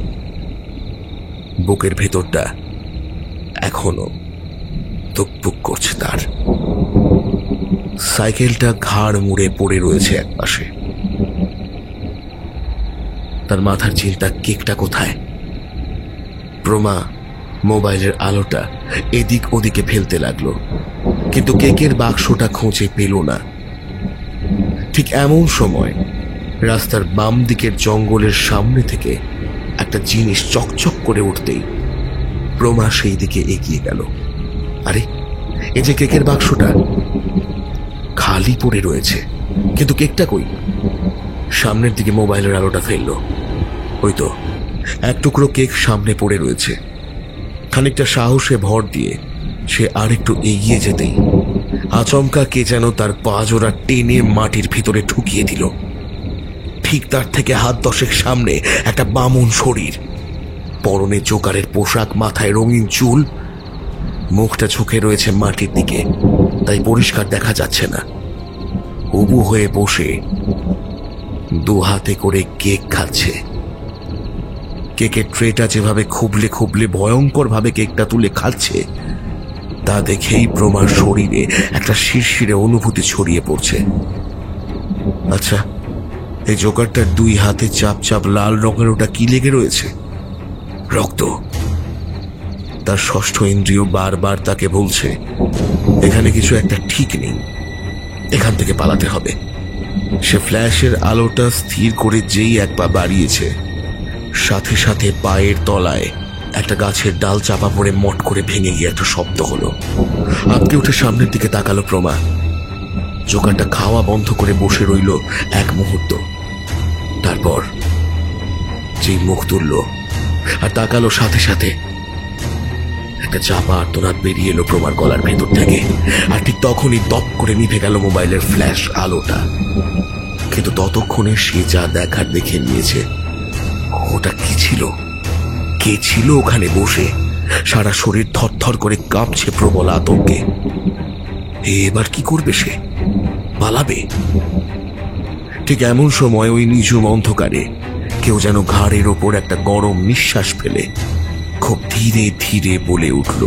বুকের ভেতরটা এখনো ধুকপুক করছে তার। সাইকেলটা ঘাড় মুড়ে পড়ে রয়েছে একপাশে। তার মাথার চিন্তা, কেকটা কোথায়? প্রমা মোবাইলের আলোটা এদিক ওদিকে ফেলতে লাগলো, কিন্তু কেকের বাক্সটা খুঁজে পেল না। ঠিক এমন সময় রাস্তার বাম দিকের জঙ্গলের সামনে থেকে একটা জিনিস চকচক করে উঠতেই প্রমা সেই দিকে এগিয়ে গেল। আরে, এই যে কেকের বাক্সটা খালি পড়ে রয়েছে, কিন্তু কেকটা কই? সামনের দিকে মোবাইলের আলোটা ফেলল, ওই তো এক টুকরো কেক সামনে পড়ে রয়েছে। খানিকটা সাহসে ভর দিয়ে সে আরেকটু এগিয়ে যেতেই আচমকা কে যেন তার পা জোড়া টেনে মাটির ভিতরে ঢুকিয়ে দিল। ঠিক তার থেকে হাত 10 সামনে একটা বামন শরীর, পরনে জোকারের পোশাক, মাথায় রঙিন চুল, মুখটা ঝুঁকে রয়েছে মাটির দিকে, তাই পরিষ্কার দেখা যাচ্ছে না। উবু হয়ে বসে 2 হাতে করে কেক খাচ্ছে। কেকের ট্রেটা যেভাবে খুবলে খুবলে ভয়ঙ্কর ভাবে কেকটা তুলে খাচ্ছে, তা দেখেই প্রমার শরীরে একটা শিরশিরে অনুভূতি ছড়িয়ে পড়ছে। আচ্ছা, এই জোকারটার 2 হাতে চাপ চাপ লাল রঙের ওটা কি লেগে রয়েছে? রক্ত। তার ষষ্ঠ ইন্দ্রিয় বারবার তাকে বলছে এখানে কিছু একটা ঠিক নেই, এখান থেকে পালাতে হবে। সে ফ্ল্যাশের আলোটা স্থির করে যেই এক পা বাড়িয়েছে, সাথে সাথে পায়ের তলায় একটা গাছের ডাল চাপা পড়ে মট করে ভেঙে গিয়ে একটা শব্দ হলো। আপকে উঠে সামনের দিকে তাকালো প্রমা। জোকারটা খাওয়া বন্ধ করে বসে রইল এক মুহূর্ত, তারপর যেই মুখ তুলল আর তাকালো, সাথে সাথে একটা চাপা আর্তনাদ বেরিয়ে এলো প্রমার গলার ভেতর থেকে। আর ঠিক তখনই দপ করে নিভে গেল মোবাইলের ফ্ল্যাশ আলোটা। কিন্তু ততক্ষণে সে যা দেখার দেখে নিয়েছে। ওটা কি ছিল? কে ছিল ওখানে বসে? সারা শরীর থরথর করে কাঁপছে প্রবল আতঙ্কে। এবার কি করবে সে? পালাবে? ঠিক এমন সময় ওই নিঝুম অন্ধকারে কেউ যেন ঘাড়ের ওপর একটা গরম নিঃশ্বাস ফেলে খুব ধীরে ধীরে বলে উঠল,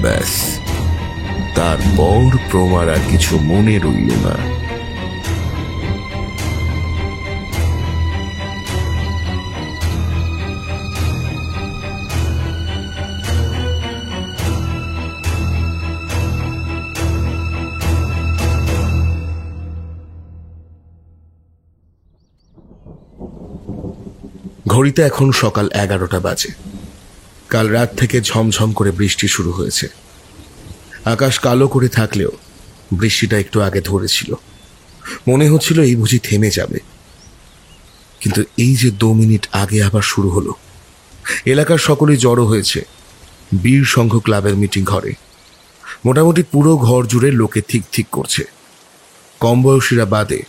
ব্যাস, তারপর প্রমার আর কিছু মনে রইল না। ঘড়িতে এখন সকাল 11টা বাজে। কাল রাত থেকে ঝমঝম করে বৃষ্টি শুরু হয়েছে। আকাশ কালো করে থাকলেও বৃষ্টিটা একটু আগে ধরেছিল। মনে হচ্ছিল এই বুঝি থেমে যাবে, কিন্তু এই যে 2 মিনিট আগে আবার শুরু হলো। এলাকার সকলেই জড়ো হয়েছে বীর সংঘ ক্লাবের মিটিং ঘরে। মোটামুটি পুরো ঘর জুড়ে লোকে ঠিক ঠিক করছে। কম বয়সীরা বাদে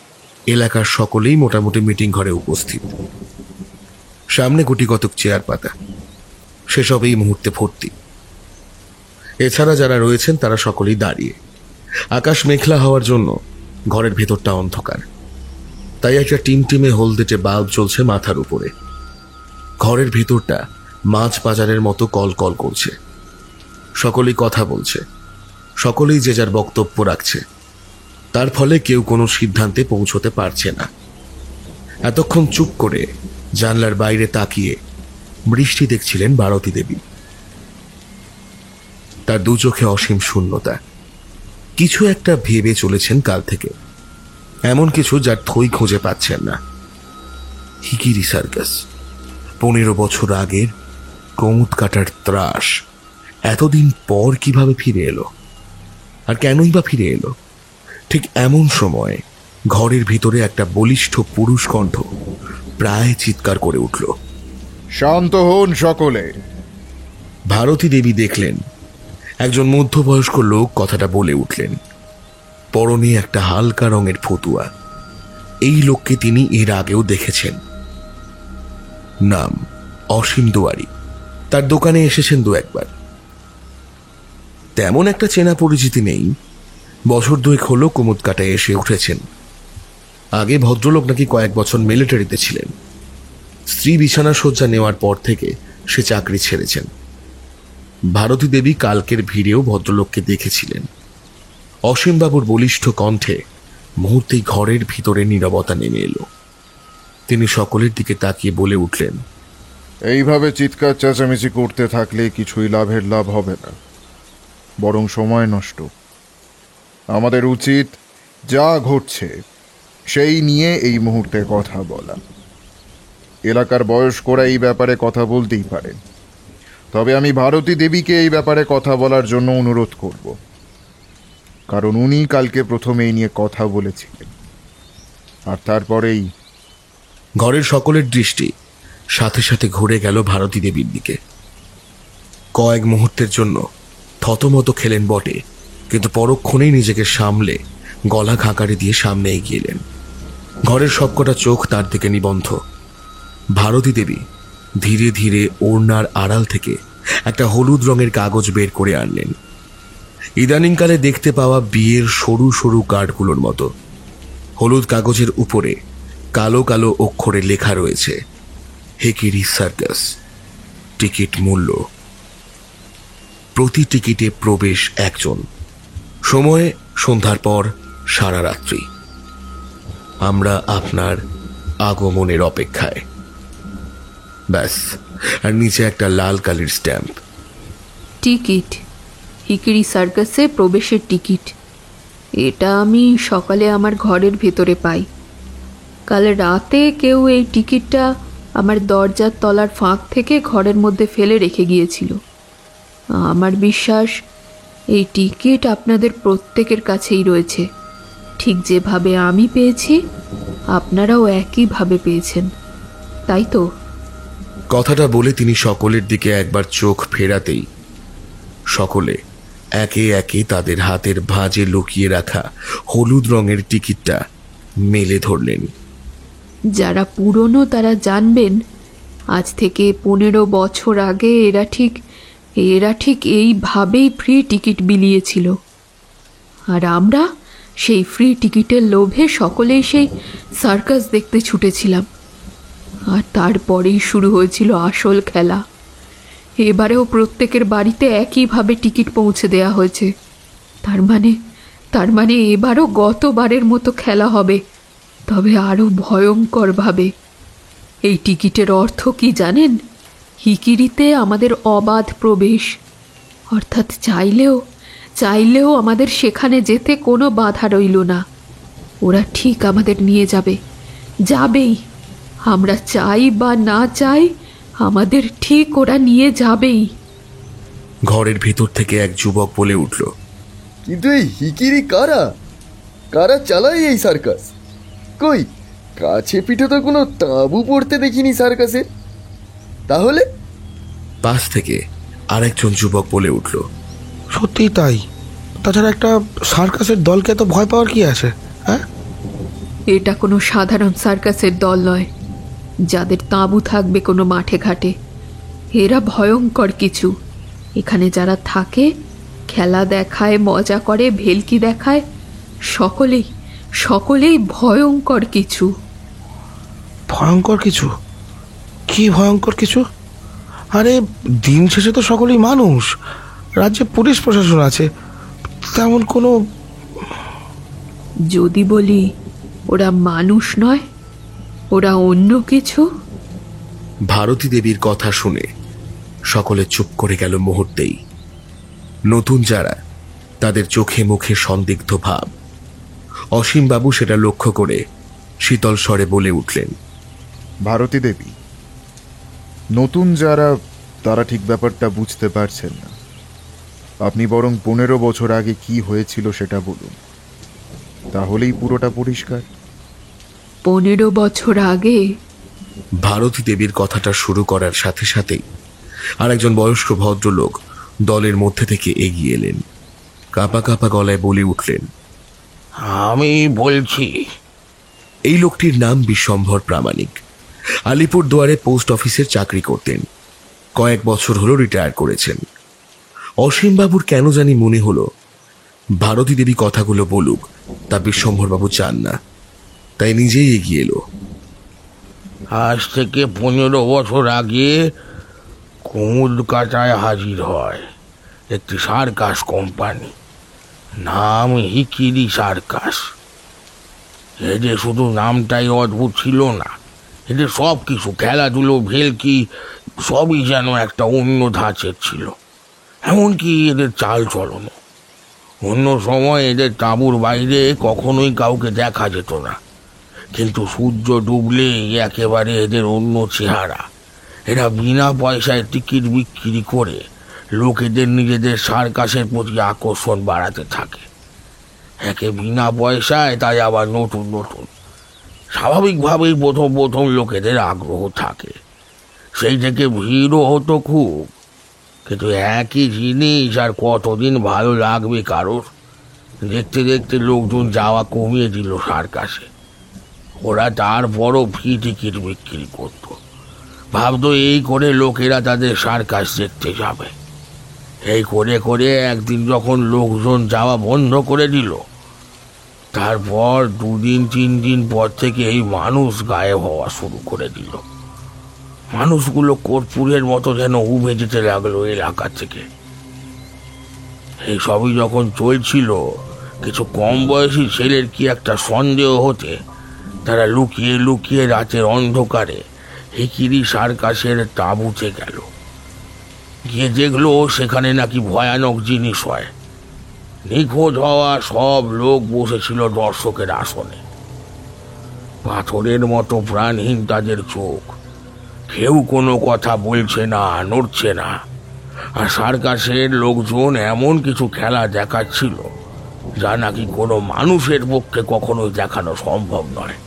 এলাকার সকলেই মোটামুটি মিটিং ঘরে উপস্থিত। সামনে গুটি কতক চেয়ার পাতা, সেসব এই মুহূর্তে ভর্তি। এছাড়া যারা রয়েছেন তারা সকলেই দাঁড়িয়ে। আকাশ মেঘলা হওয়ার জন্য ঘরের ভেতরটা অন্ধকার, তাই একটা টিমটিমে হলদেটে বাল্ব চলছে মাথার উপরে। ঘরের ভেতরটা মাছ বাজারের মতো কল কল করছে। সকলেই কথা বলছে, সকলেই যে যার বক্তব্য রাখছে। তার ফলে কেউ কোনো সিদ্ধান্তে পৌঁছতে পারছে না। এতক্ষণ চুপ করে জানলার বাইরে তাকিয়ে বৃষ্টি দেখছিলেন ভারতী দেবী। তার 2 চোখে অসীম শূন্যতা। কিছু একটা ভেবে চলেছেন কাল থেকে, এমন কিছু যার থই খুঁজে পাচ্ছেন না। হিকিরি সার্কাস, 15 বছর আগের কমুদ কাটার ত্রাস এতদিন পর কিভাবে ফিরে এলো, আর কেনই বা ফিরে এলো? ঠিক এমন সময় ঘরের ভিতরে একটা বলিষ্ঠ পুরুষ কণ্ঠ প্রায় চিৎকার করে উঠল, শান্ত হন সকলে। ভারতী দেবী দেখলেন একজন মধ্যবয়স্ক লোক কথাটা বলে উঠলেন। পরনে একটা হালকা রঙের ফতুয়া। এই লোককে তিনি এর আগেও দেখেছেন। নাম অসীম দুয়ারি। তার দোকানে এসেছেন 2-1 তেমন একটা চেনা পরিচিতি নেই। বছর 2 হলো কুমুদ কাটায় এসে উঠেছেন। আগে ভদ্রলোক নাকি কয়েক বছর মিলিটারিতে ছিলেন। স্ত্রী বিছানা শয্যা নেওয়ার পর থেকে সে চাকরি ছেড়েছেন। ভারতী দেবী কালকের ভিড়েও ভদ্রলোককে দেখেছিলেন। অসীমবাবুর বলিষ্ঠ কণ্ঠে মুহূর্তেই ঘরের ভিতরে নীরবতা নেমে এলো। তিনি সকলের দিকে তাকিয়ে বলে উঠলেন, এইভাবে চিৎকার চেঁচামেচি করতে থাকলে কিছুই লাভের লাভ হবে না, বরং সময় নষ্ট। আমাদের উচিত যা ঘটছে সেই নিয়ে এই মুহূর্তে কথা বলা। এলাকার বয়স্করা এই ব্যাপারে কথা বলতেই পারেন, তবে আমি ভারতী দেবীকে এই ব্যাপারে কথা বলার জন্য অনুরোধ করব, কারণ উনি কালকে প্রথমে এই নিয়ে কথা বলেছিলেন। আর তারপরেই ঘরের সকলের দৃষ্টি সাথে সাথে ঘুরে গেল ভারতী দেবীর দিকে। কয়েক মুহূর্তের জন্য থতমত খেলেন বটে, কিন্তু পরক্ষণেই নিজেকে সামলে গলা খাঁকারি দিয়ে সামনে এগিয়ে এলেন। ঘরের সবকটা চোখ তার দিকে নিবন্ধ। ভারতী দেবী ধীরে ধীরে ওড়নার আড়াল থেকে একটা হলুদ রঙের কাগজ বের করে আনলেন, ইদানিংকালে দেখতে পাওয়া বিয়ের সরু সরু কার্ডগুলোর মতো। হলুদ কাগজের উপরে কালো কালো অক্ষরে লেখা রয়েছে, হিকিরি সার্কাস, টিকিট মূল্য, প্রতি টিকিটে প্রবেশ একজন, সময় সন্ধ্যার পর সারা রাত্রি, আমরা আপনার আগমনের অপেক্ষায়। ব্যাস, আর নিচে একটা লাল কালির স্ট্যাম্প। টিকিট, হিকিরি সার্কাসে প্রবেশের টিকিট। এটা আমি সকালে আমার ঘরের ভেতরে পাই। কাল রাতে কেউ এই টিকিটটা আমার দরজার তলার ফাঁক থেকে ঘরের মধ্যে ফেলে রেখে গিয়েছিল। আমার বিশ্বাস এই টিকিট আপনাদের প্রত্যেকের কাছেই রয়েছে। ঠিক যেভাবে আমি পেয়েছি আপনারাও একইভাবে পেয়েছেন, তাই তো? কথাটা বলে তিনি সকলের দিকে একবার চোখ ফেরাতেই সকলে একে একে তাদের হাতের ভাঁজে লুকিয়ে রাখা হলুদ রঙের টিকিটটা মেলে ধরলেন। যারা পুরনো তারা জানবেন, আজ থেকে 15 বছর আগে এরা ঠিক এইভাবেই ফ্রি টিকিট বিলিয়েছিল। আর আমরা সেই ফ্রি টিকিটের লোভে সকলেই সেই সার্কাস দেখতে ছুটেছিলাম। আর তারপরেই শুরু হয়েছিল আসল খেলা। এবারেও প্রত্যেকের বাড়িতে একইভাবে টিকিট পৌঁছে দেয়া হয়েছে। তার মানে এবারও গতবারের মতো খেলা হবে, তবে আরও ভয়ঙ্করভাবে। এই টিকিটের অর্থ কি জানেন? হিকিরিতে আমাদের অবাধ প্রবেশ, অর্থাৎ চাইলেও আমাদের সেখানে যেতে কোনো বাধা রইল না। ওরা ঠিক আমাদের নিয়ে যাবেই। আমরা চাই বা না চাই, আমাদের ঠিক ওরা নিয়ে যাবেই। ঘরের ভিতর থেকে এক যুবক বলে উঠল, কিন্তু এই হিকিরি কারা চালায় এই সার্কাস? কই, কাছে পিঠে তো কোনো তাঁবু পড়তে দেখিনি সার্কাসে। তাহলে পাশ থেকে আরেকজন যুবক বলে উঠল, সত্যিই তাই। তাছাড়া একটা সার্কাসের দলকে তো ভয় পাওয়ার কি আছে? হ্যাঁ, এটা কোনো সাধারণ সার্কাসের দল নয়, যাদের তাঁবু থাকবে কোনো মাঠে ঘাটে। এরা ভয়ঙ্কর কিছু। এখানে যারা থাকে, খেলা দেখায়, মজা করে, ভেলকি দেখায়, সকলেই ভয়ঙ্কর কিছু। ভয়ঙ্কর কিছু? কি ভয়ঙ্কর কিছু? আরে দিন শেষে তো সকলেই মানুষ। রাজ্যে পুলিশ প্রশাসন আছে, তেমন কোনো। যদি বলি ওরা মানুষ নয়, ওরা অন্য কিছু। ভারতী দেবীর কথা শুনে সকলে চুপ করে গেল মুহূর্তেই। নতুন যারা, তাদের চোখে মুখে সন্দিগ্ধ ভাব। অসীমবাবু সেটা লক্ষ্য করে শীতল স্বরে বলে উঠলেন, ভারতী দেবী, নতুন যারা তারা ঠিক ব্যাপারটা বুঝতে পারছেন না। আপনি বরং 15 বছর আগে কি হয়েছিল সেটা বলুন, তাহলেই পুরোটা পরিষ্কার। 15 বছর আগে? ভারতী দেবীর কথাটা শুরু করার সাথে সাথেই আরেকজন বয়স্ক ভদ্রলোক দলের মধ্যে থেকে এগিয়ে এলেন। কাঁপা কাঁপা গলায় বলে উঠলেন, আমি বলছি। এই লোকটির নাম বিশ্বম্ভর প্রামাণিক। আলিপুরদুয়ারে পোস্ট অফিসের চাকরি করতেন। কয়েক বছর হলো রিটায়ার করেছেন। অসীমবাবুর কেন জানি মনে হলো ভারতী দেবী কথাগুলো বলুক, তা বিশ্বম্ভরবাবু চান না, তাই নিজেই এগিয়ে এলো। আজ থেকে 15 বছর আগে কুমুদ কাটায় হাজির হয় একটি সার্কাস কোম্পানি, নাম হিকিরি সার্কাস। এদের শুধু নামটাই অদ্ভুত ছিল না, এদের সব কিছু, খেলাধুলো, ভেলকি, সবই যেন একটা অন্য ধাঁচের ছিল। এমনকি এদের চাল চলনও। অন্য সময় এদের তাঁবুর বাইরে কখনোই কাউকে দেখা যেত না, কিন্তু সূর্য ডুবলেই একেবারে এদের অন্য চেহারা। এরা বিনা পয়সায় টিকিট বিক্রি করে লোকেদের নিজেদের সার্কাসের প্রতি আকর্ষণ বাড়াতে থাকে। একে বিনা পয়সায়, তাই আবার নতুন নতুন। স্বাভাবিকভাবেই প্রথম প্রথম লোকেদের আগ্রহ থাকে, সেই থেকে ভিড়ও হতো খুব। কিন্তু একই জিনিস আর কতদিন ভালো লাগবে কারোর? দেখতে দেখতে লোকজন যাওয়া কমিয়ে দিল সার্কাসে। ওরা তারপরও ফ্রি টিকিট বিক্রি করত, ভাবতো এই করে লোকেরা তাদের সার্কাস দেখতে যাবে। এই করে করে একদিন যখন লোকজন যাওয়া বন্ধ করে দিল, তারপর 2 দিন 3 দিন পর থেকে এই মানুষ গায়েব হওয়া শুরু করে দিল। মানুষগুলো কর্পূরের মতো যেন উবে যেতে লাগলো এলাকা থেকে। এই সবই যখন চলছিল, কিছু কম বয়সী ছেলের কি একটা সন্দেহ হতে তারা লুকিয়ে লুকিয়ে রাতের অন্ধকারে হিকিরি সার্কাসের তাঁবুতে গেল। গিয়ে দেখলো সেখানে নাকি ভয়ানক জিনিস হয়। নিখোঁজ হওয়া সব লোক বসেছিল দর্শকের আসনে, পাথরের মতো প্রাণহীন তাদের চোখ। কেউ কোনো কথা বলছে না, নড়ছে না। আর সার্কাসের লোকজন এমন কিছু খেলা দেখাচ্ছিল যা নাকি কোনো মানুষের পক্ষে কখনোই দেখানো সম্ভব নয়।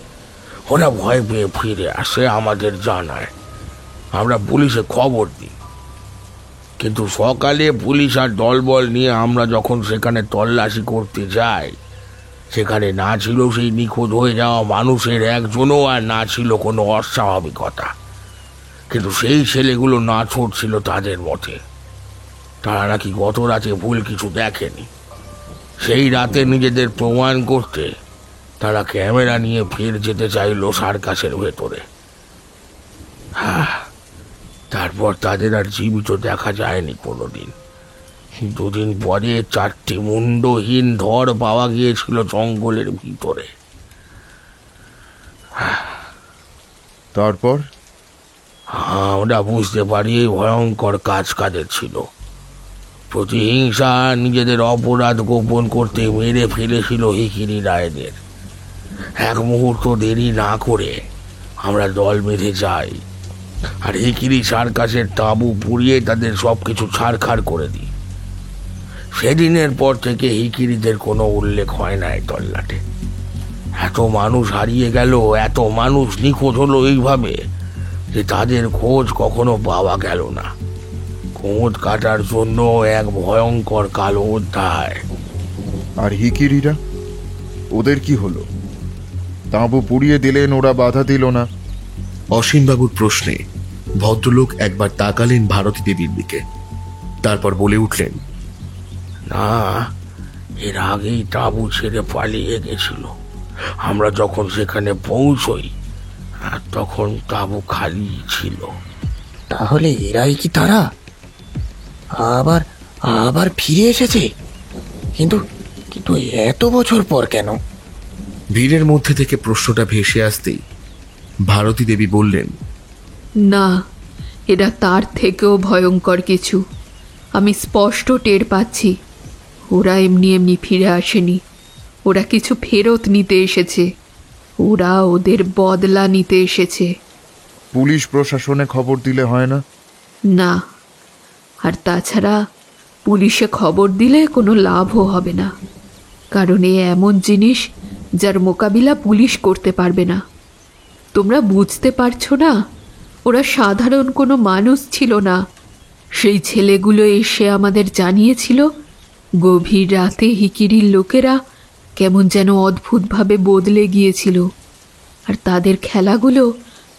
ওরা ভয় পেয়ে ফিরে আসে, আমাদের জানায়। আমরা পুলিশে খবর দিই, কিন্তু সকালে পুলিশ আর দলবল নিয়ে আমরা যখন সেখানে তল্লাশি করতে যাই, সেখানে না ছিল সেই নিখোঁজ হয়ে যাওয়া মানুষের একজনও, আর না ছিল কোনো অস্বাভাবিকতা। কিন্তু সেই ছেলেগুলো না ছিল তাদের মতে। তারা নাকি গত রাতে ভুল কিছু দেখেনি। সেই রাতে নিজেদের প্রমাণ করতে তারা ক্যামেরা নিয়ে ফের যেতে চাইল সার্কাসের ভেতরে। তারপর তাদের আর জীবিত দেখা যায়নি কোনোদিন। 2 দিন পরে 4টি মুন্ডহীন ধর পাওয়া গিয়েছিল জঙ্গলের ভিতরে। তারপর আমরা বুঝতে পারি এই ভয়ঙ্কর কাজ কাদের ছিল। প্রতিহিংসা, নিজেদের অপরাধ গোপন করতে মেরে ফেলেছিল হিকিরি রায়দের। এক মুহূর্ত দেরি না করে আমরা দল বেঁধে যাই আর হিকিরি সার্কাসের তাঁবু পুড়িয়ে তাদের সব কিছু ছাড়খাড় করে দিই। সেদিনের পর থেকে হিকিরিদের কোনো উল্লেখ হয় না এই তল্লাটে। এত মানুষ হারিয়ে গেল, এত মানুষ নিখোঁজ হলো এইভাবে যে তাদের খোঁজ কখনো পাওয়া গেল না। কুমুদ কাটার জন্য এক ভয়ঙ্কর কালো অধ্যায়। আর হিকিরিরা, ওদের কি হলো? তাঁবু পুড়িয়ে দিলেন, ওরা বাধা দিল না। অসীমবাবুর প্রশ্নে ভদ্রলোক একবার তাকালেন ভারতী দেবীর দিকে, তারপর বলে উঠলেন, না, এর আগেই তাঁবু ছেড়ে পালিয়ে গেছিল। আমরা যখন সেখানে পৌঁছই তখন তাঁবু খালি ছিল। তাহলে এরাই কি তারা? আবার আবার ফিরে এসেছে? কিন্তু কিন্তু এত বছর পর কেন? ভিড়ের মধ্যে থেকে প্রশ্নটা ভেসে আসতেই ভারতী দেবী বললেন, না, এরা তার থেকেও ভয়ঙ্কর কিছু। আমি স্পষ্ট টের পাচ্ছি। ওরা এমনি এমনি ফিরে আসেনি, ওরা কিছু ফেরত নিতে এসেছে। ওরা ওদের বদলা নিতে এসেছে। পুলিশ প্রশাসনে খবর দিলে হয় না? না, আর তাছাড়া পুলিশে খবর দিলে কোনো লাভও হবে না, কারণ এ এমন জিনিস যার মোকাবিলা পুলিশ করতে পারবে না। তোমরা বুঝতে পারছো না? ওরা সাধারণ কোনো মানুষ ছিল না। সেই ছেলেগুলো এসে আমাদের জানিয়েছিল গভীর রাতে হিকিরির লোকেরা কেমন যেন অদ্ভুতভাবে বদলে গিয়েছিল, আর তাদের খেলাগুলো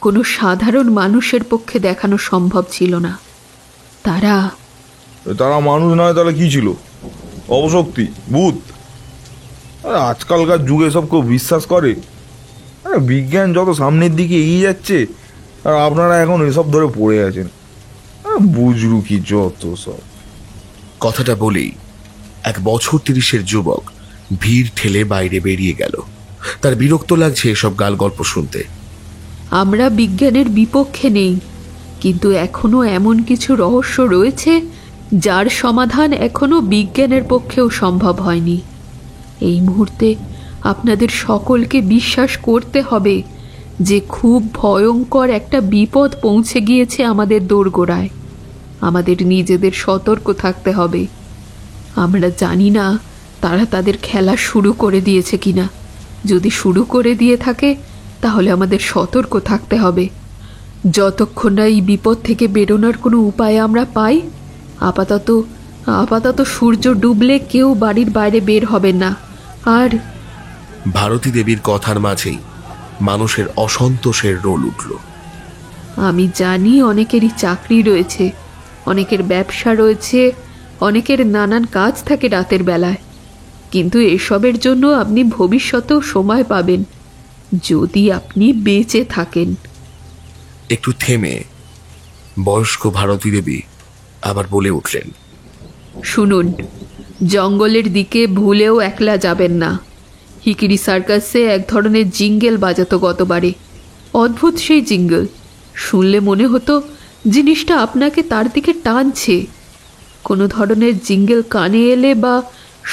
কোনো সাধারণ মানুষের পক্ষে দেখানো সম্ভব ছিল না। তারা মানুষ নয়, তাহলে কি ছিল? অপশক্তি, ভূত? আরে আজকালকার যুগে সব কেউ বিশ্বাস করে? আরে বিজ্ঞান যত সামনের দিকে এগিয়ে যাচ্ছে আর আপনারা এখন এসব ধরে পড়ে আছেন। বুঝলু কি যত সব। কথাটা বলেই 1 বছর 30-এর যুবক ভিড় ঠেলে বাইরে বেরিয়ে গেল। তার বিরক্ত লাগছে এসব গাল গল্প শুনতে। আমরা বিজ্ঞানের বিপক্ষে নেই, কিন্তু এখনো এমন কিছু রহস্য রয়েছে যার সমাধান এখনো বিজ্ঞানের পক্ষেও সম্ভব হয়নি। এই মুহূর্তে আপনাদের সকলকে বিশ্বাস করতে হবে যে খুব ভয়ঙ্কর একটা বিপদ পৌঁছে গিয়েছে আমাদের দোরগোড়ায়। আমাদের নিজেদের সতর্ক থাকতে হবে। আমরা জানি না তারা তাদের খেলা শুরু করে দিয়েছে কিনা। যদি শুরু করে দিয়ে থাকে তাহলে আমাদের সতর্ক থাকতে হবে। যতক্ষণ না এই বিপদ থেকে বেরোনোর কোনো উপায় আমরা পাই, আপাতত সূর্য ডুবলে কেউ বাড়ির বাইরে বের হবেন না। আর ভারতী দেবীর কথার মাঝেই মানুষের অসন্তোষের রোল উঠল। আমি জানি অনেকেরই চাকরি রয়েছে, অনেকের ব্যবসা রয়েছে, অনেকের নানান কাজ থাকে রাতের বেলায়, কিন্তু এসবের জন্য আপনি ভবিষ্যতেও সময় পাবেন যদি আপনি বেঁচে থাকেন। একটু থেমে বয়স্ক ভারতী দেবী আবার বলে উঠলেন, শুনুন, জঙ্গলের দিকে ভুলেও একলা যাবেন না। হিকিরি সার্কাসে এক ধরনের জিঙ্গেল বাজাতো গতবারে। অদ্ভুত সেই জিঙ্গল, শুনলে মনে হতো জিনিসটা আপনাকে তার দিকে টানছে। কোনো ধরনের জিঙ্গেল কানে এলে বা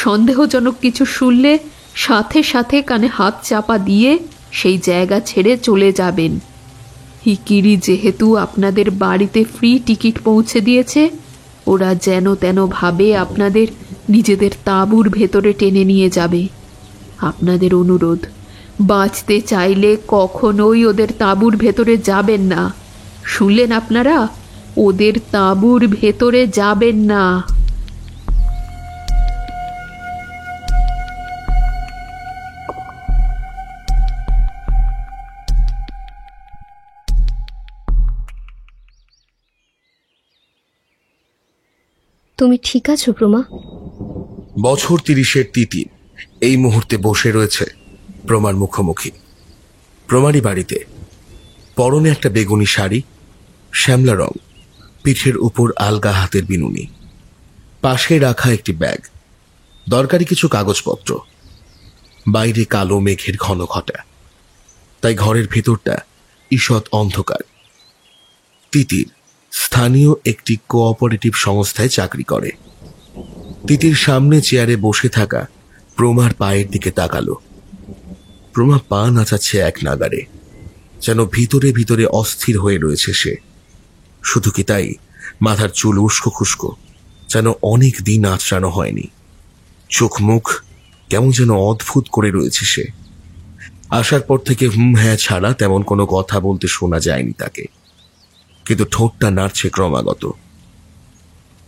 সন্দেহজনক কিছু শুনলে সাথে সাথে কানে হাত চাপা দিয়ে সেই জায়গা ছেড়ে চলে যাবেন। হিকিরি যেহেতু আপনাদের বাড়িতে ফ্রি টিকিট পৌঁছে দিয়েছে, ওরা যেন তেন ভাবে আপনাদের নিজেদের তাঁবুর ভেতরে টেনে নিয়ে যাবে। আপনাদের অনুরোধ, বাঁচতে চাইলে কখনোই ওদের তাঁবুর ভেতরে যাবেন না। শুনলেন আপনারা? ওদের তাঁবুর ভেতরে যাবেন না। তুমি ঠিক আছো প্রমা? বছর 30-এর তিতির এই মুহূর্তে বসে রয়েছে প্রমার মুখোমুখি। প্রমারই বাড়িতে, পরনে একটা বেগুনি শাড়ি, শ্যামলা রং, পিঠের উপর আলগা হাতের বিনুনি, পাশে রাখা একটি ব্যাগ, দরকারি কিছু কাগজপত্র। বাইরে কালো মেঘের ঘন ঘটা, তাই ঘরের ভেতরটা ঈষৎ অন্ধকার। তিতির স্থানীয় একটি কোঅপারেটিভ সংস্থায় চাকরি করে। তিতির সামনে চেয়ারে বসে থাকা প্রমার পায়ের দিকে তাকালো। প্রমা পা নাচাচ্ছে এক নাগারে, যেন ভিতরে ভিতরে অস্থির হয়ে রয়েছে সে। শুধু কি তাই, মাথার চুল উস্কো খুস্কো, যেন অনেক দিন আঁচড়ানো হয়নি। চোখ মুখ কেমন যেন অদ্ভুত করে রয়েছে সে। আসার পর থেকে হ্যাঁ ছাড়া তেমন কোনো কথা বলতে শোনা যায়নি তাকে, কিন্তু ঠোঁটটা নাড়ছে ক্রমাগত।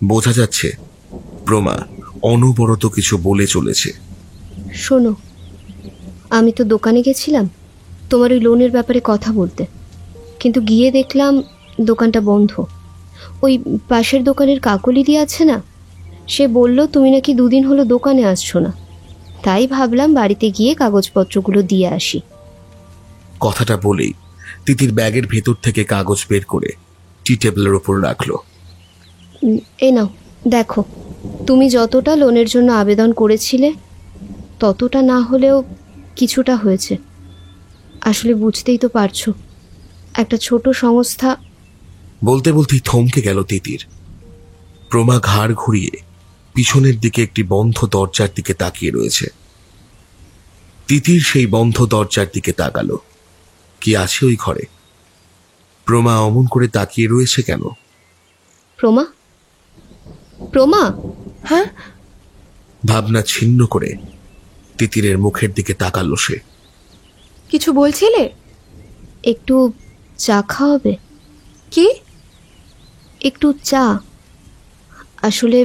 বোঝা যাচ্ছে প্রমা অনবরত কিছু বলে চলেছে। শোনো, আমি তো দোকানে গেছিলাম তোমার ওই লোনের ব্যাপারে কথা বলতে, কিন্তু গিয়ে দেখলাম দোকানটা বন্ধ। ওই পাশের দোকানের কাকলিদি আছে না, সে বলল তুমি নাকি 2 দিন হলো দোকানে আসছো না, তাই ভাবলাম বাড়িতে গিয়ে কাগজপত্রগুলো দিয়ে আসি। কথাটা বলেই তিতির ব্যাগের ভেতর থেকে কাগজ বের করে টি টেবিলের উপর রাখলো। এই নাও, দেখো, তুমি যতটা লোনের জন্য আবেদন করেছিলে ততটা না হলেও কিছুটা হয়েছে। আসলে বুঝতেই তো পারছো, একটা ছোট সংস্থা। বলতে বলতেই থমকে গেল তিতির। প্রমা ঘাড় ঘুরিয়ে পিছনের দিকে একটি বন্ধ দরজার দিকে তাকিয়ে রয়েছে। তিতির সেই বন্ধ দরজার দিকে তাকালো। কি আছে ওই ঘরে? প্রমা অমন করে তাকিয়ে রয়েছে কেন? প্রমা, প্রমা, হ্যাঁ? ভাবনা ছিন্ন করে তিতিরের মুখের দিকে তাকালো সে। কিছু বলছিলে? একটু চা খাওয়াবে? কি? একটু চা। আসলে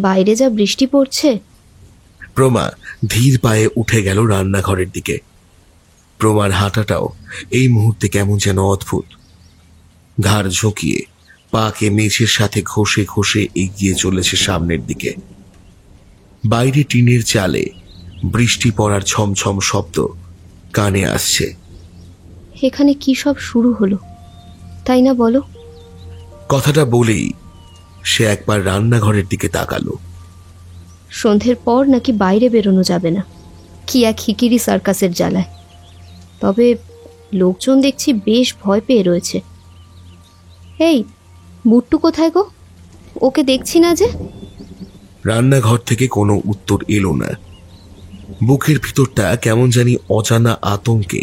বাইরে যা বৃষ্টি পড়ছে। প্রমা ধীর পায়ে উঠে গেল রান্নাঘরের দিকে। প্রমার হাঁটাটাও এই মুহূর্তে কেমন যেন অদ্ভুত। ঘাড় ঝুঁকিয়ে পাকে মেঝের সাথে ঘষে ঘষে এগিয়ে চলেছে সামনের দিকে। বাইরে টিনের চালে বৃষ্টি পড়ার ছমছম শব্দ কানে আসছে। এখানে কি সব শুরু হলো, তাই না বলো? কথাটা বলেই সে একবার রান্নাঘরের দিকে তাকালো। সন্ধ্যের পর নাকি বাইরে বেরোনো যাবে না, কি এক হিকিরি সার্কাসের জ্বালায়। তবে লোকজন দেখছি বেশ ভয় পেয়ে রয়েছে। এই বুট্টু কোথায় গো? ওকে দেখছি না যে। রান্নাঘর থেকে কোনো উত্তর এলো না। বুকের ভিতরটা কেমন জানি অজানা আতঙ্কে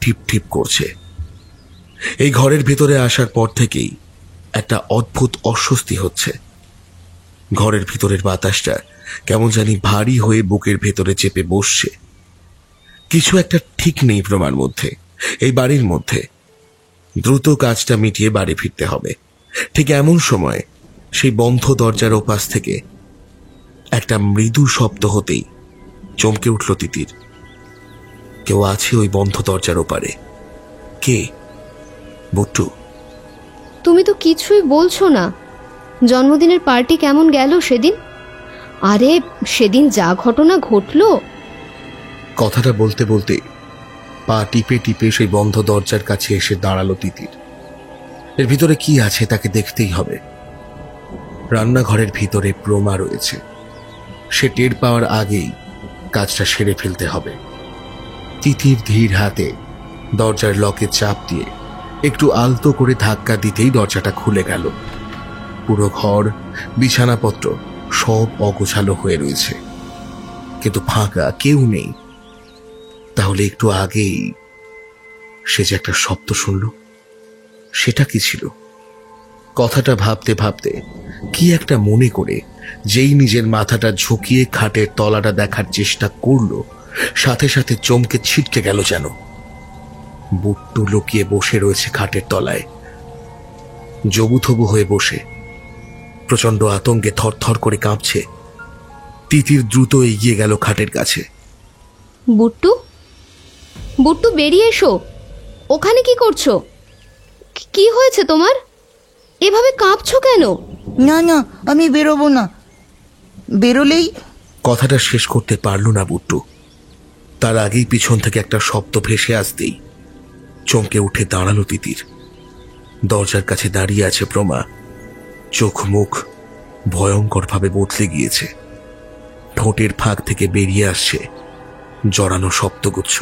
ঠিপ ঠিপ করছে। এই ঘরের ভিতরে আসার পর থেকেই একটা অদ্ভুত অস্বস্তি হচ্ছে। ঘরের ভিতরের বাতাসটা কেমন জানি ভারী হয়ে বুকের ভেতরে চেপে বসছে। কিছু একটা ঠিক নেই প্রমার মধ্যে, এই বাড়ির মধ্যে। দ্রুত কাজটা মিটিয়ে বাড়ি ফিরতে হবে। ঠিক এমন সময় সেই বন্ধ দরজার ওপাশ থেকে একটা মৃদু শব্দ হতেই চমকে উঠল তিতির। কেউ আছে ওই বন্ধ দরজার ওপারে। কে? বুট্টু? তুমি তো কিছুই বলছো না। জন্মদিনের পার্টি কেমন গেল সেদিন? আরে সেদিন যা ঘটনা ঘটলো। কথাটা বলতে বলতে পা টিপে টিপে সেই বন্ধ দরজার কাছে এসে দাঁড়ালো তিতির। এর ভিতরে কি আছে তাকে দেখতেই হবে। রান্নাঘরের ভিতরে প্রমা রয়েছে। সে টের পাওয়ার আগেই কাজটা সেরে ফেলতে হবে। তিতির ধীর হাতে দরজার লকে চাপ দিয়ে একটু আলতো করে ধাক্কা দিতেই দরজাটা খুলে গেল। পুরো ঘর, বিছানাপত্র সব অগোছালো হয়ে রয়েছে, কিন্তু ফাঁকা, কেউ নেই। তাহলে একটু আগেই সে যে একটা শব্দ শুনল, সেটা কি ছিল? কথাটা ভাবতে ভাবতে কি একটা মনে করে যেই নিজের মাথাটা ঝুঁকিয়ে খাটের তলাটা দেখার চেষ্টা করলো, সাথে সাথে চমকে ছিটকে গেল যেন। বুট্টু লুকিয়ে বসে রয়েছে খাটের তলায়, জবুথবু হয়ে বসে, প্রচন্ড আতঙ্কে থরথর করে কাঁপছে। তিতির দ্রুত এগিয়ে গেল খাটের কাছে। বুট্টু, বুট্টু বেরিয়ে এসো। ওখানে কি করছো? কি হয়েছে তোমার? এভাবে কাঁপছো কেন? না না, আমি বেরোবো না। বেরোলেই... কথাটা শেষ করতে পারল না বুট্টু। তার আগেই পিছন থেকে একটা শব্দ ভেসে আসতেই চমকে উঠে দাঁড়ালো তিতির। দরজার কাছে দাঁড়িয়ে আছে প্রমা। চোখ মুখ ভয়ঙ্করভাবে বদলে গিয়েছে। ঠোঁটের ফাঁক থেকে বেরিয়ে আসছে জড়ানো শব্দগুচ্ছ।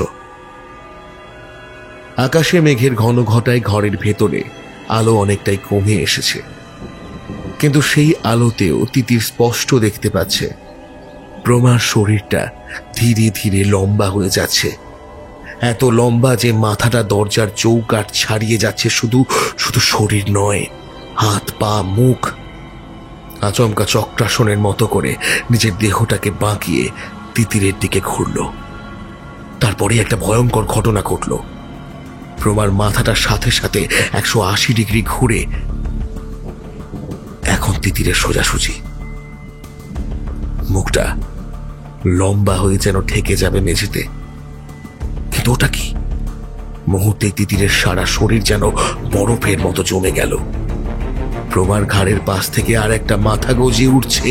আকাশে মেঘের ঘন ঘটায় ঘরের ভেতরে আলো অনেকটাই কমে এসেছে, কিন্তু সেই আলোতেও তিতির স্পষ্ট দেখতে পাচ্ছে প্রমার শরীরটা ধীরে ধীরে লম্বা হয়ে যাচ্ছে। এত লম্বা যে মাথাটা দরজার চৌকাঠ ছাড়িয়ে যাচ্ছে। শুধু শুধু শরীর নয়, হাত পা মুখ। আচমকা চক্রাসনের মতো করে নিজের দেহটাকে বাঁকিয়ে তিতিরের দিকে ঘুরল। তারপরে একটা ভয়ঙ্কর ঘটনা ঘটল। প্রমার মাথাটার সাথে সাথে 180 ডিগ্রি ঘুরে এখন তিতিরের সোজাসুজি। মুখটা লম্বা হয়ে যেন ঠেকে যাবে মেঝেতে। কিন্তু ওটা কি? মুহূর্তেই তিতিরের সারা শরীর যেন বরফের মতো জমে গেল। প্রমার ঘাড়ের পাশ থেকে আর একটা মাথা গজিয়ে উঠছে,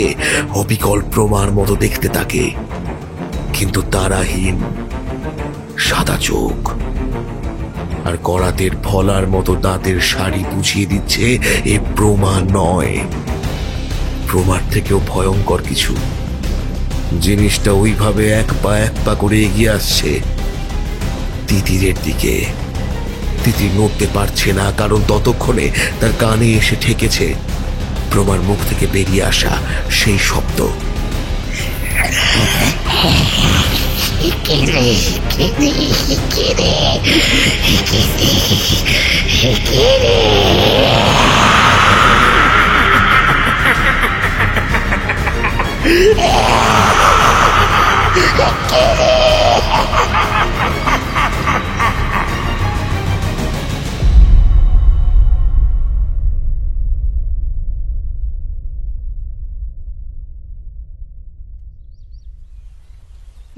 অবিকল প্রমার মতো দেখতে তাকে, কিন্তু তারাহীন সাদা চোখ আর করাতের ফলার মতো দাঁতের শাড়ি বুঝিয়ে দিচ্ছে এ প্রমা নয়, প্রমার থেকেও ভয়ঙ্কর কিছু। জিনিসটা ওইভাবে এক পা করে এগিয়ে আসছে তিতিরের দিকে। তিতির নড়তে পারছে না, কারণ ততক্ষণে তার কানে এসে ঠেকেছে প্রমার মুখ থেকে বেরিয়ে আসা সেই শব্দ।